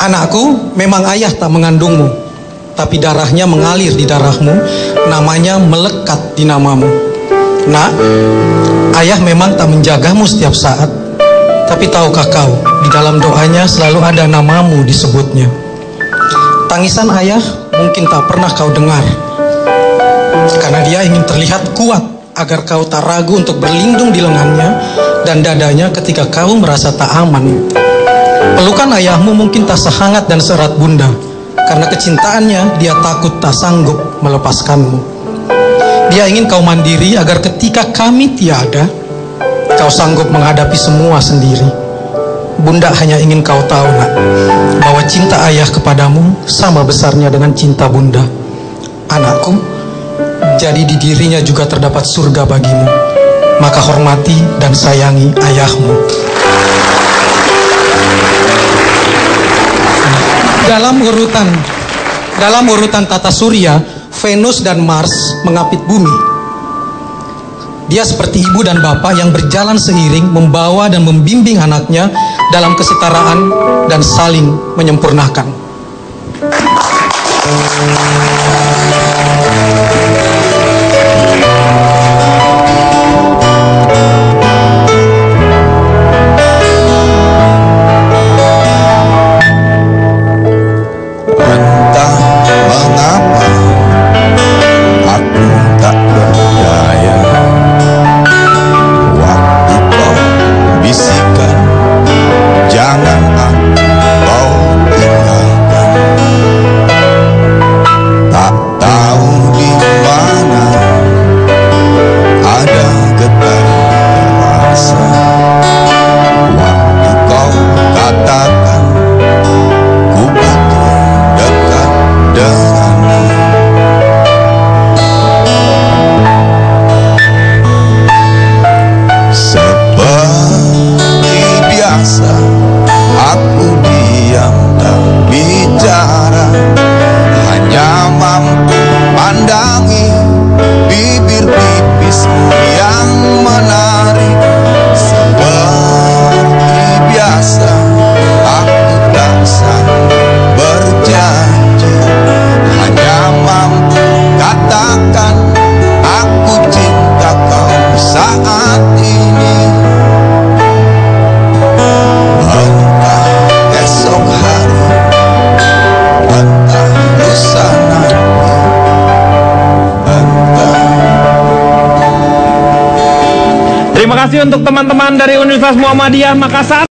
Anakku, memang ayah tak mengandungmu, tapi darahnya mengalir di darahmu, namanya melekat di namamu. Nak, ayah memang tak menjagamu setiap saat, tapi tahukah kau, di dalam doanya selalu ada namamu disebutnya. Tangisan ayah mungkin tak pernah kau dengar, karena dia ingin terlihat kuat, agar kau tak ragu untuk berlindung di lengannya dan dadanya ketika kau merasa tak aman. Pelukan ayahmu mungkin tak sehangat dan seerat bunda, karena kecintaannya dia takut tak sanggup melepaskanmu. Dia ingin kau mandiri agar ketika kami tiada, kau sanggup menghadapi semua sendiri. Bunda hanya ingin kau tahu, nak, bahwa cinta ayah kepadamu sama besarnya dengan cinta bunda. Anakku, jadi di dirinya juga terdapat surga bagimu. Maka hormati dan sayangi ayahmu. Dalam urutan tata surya, Venus dan Mars mengapit bumi. Dia seperti ibu dan bapak yang berjalan seiring, membawa dan membimbing anaknya dalam kesetaraan dan saling menyempurnakan. Terima kasih untuk teman-teman dari Universitas Muhammadiyah Makassar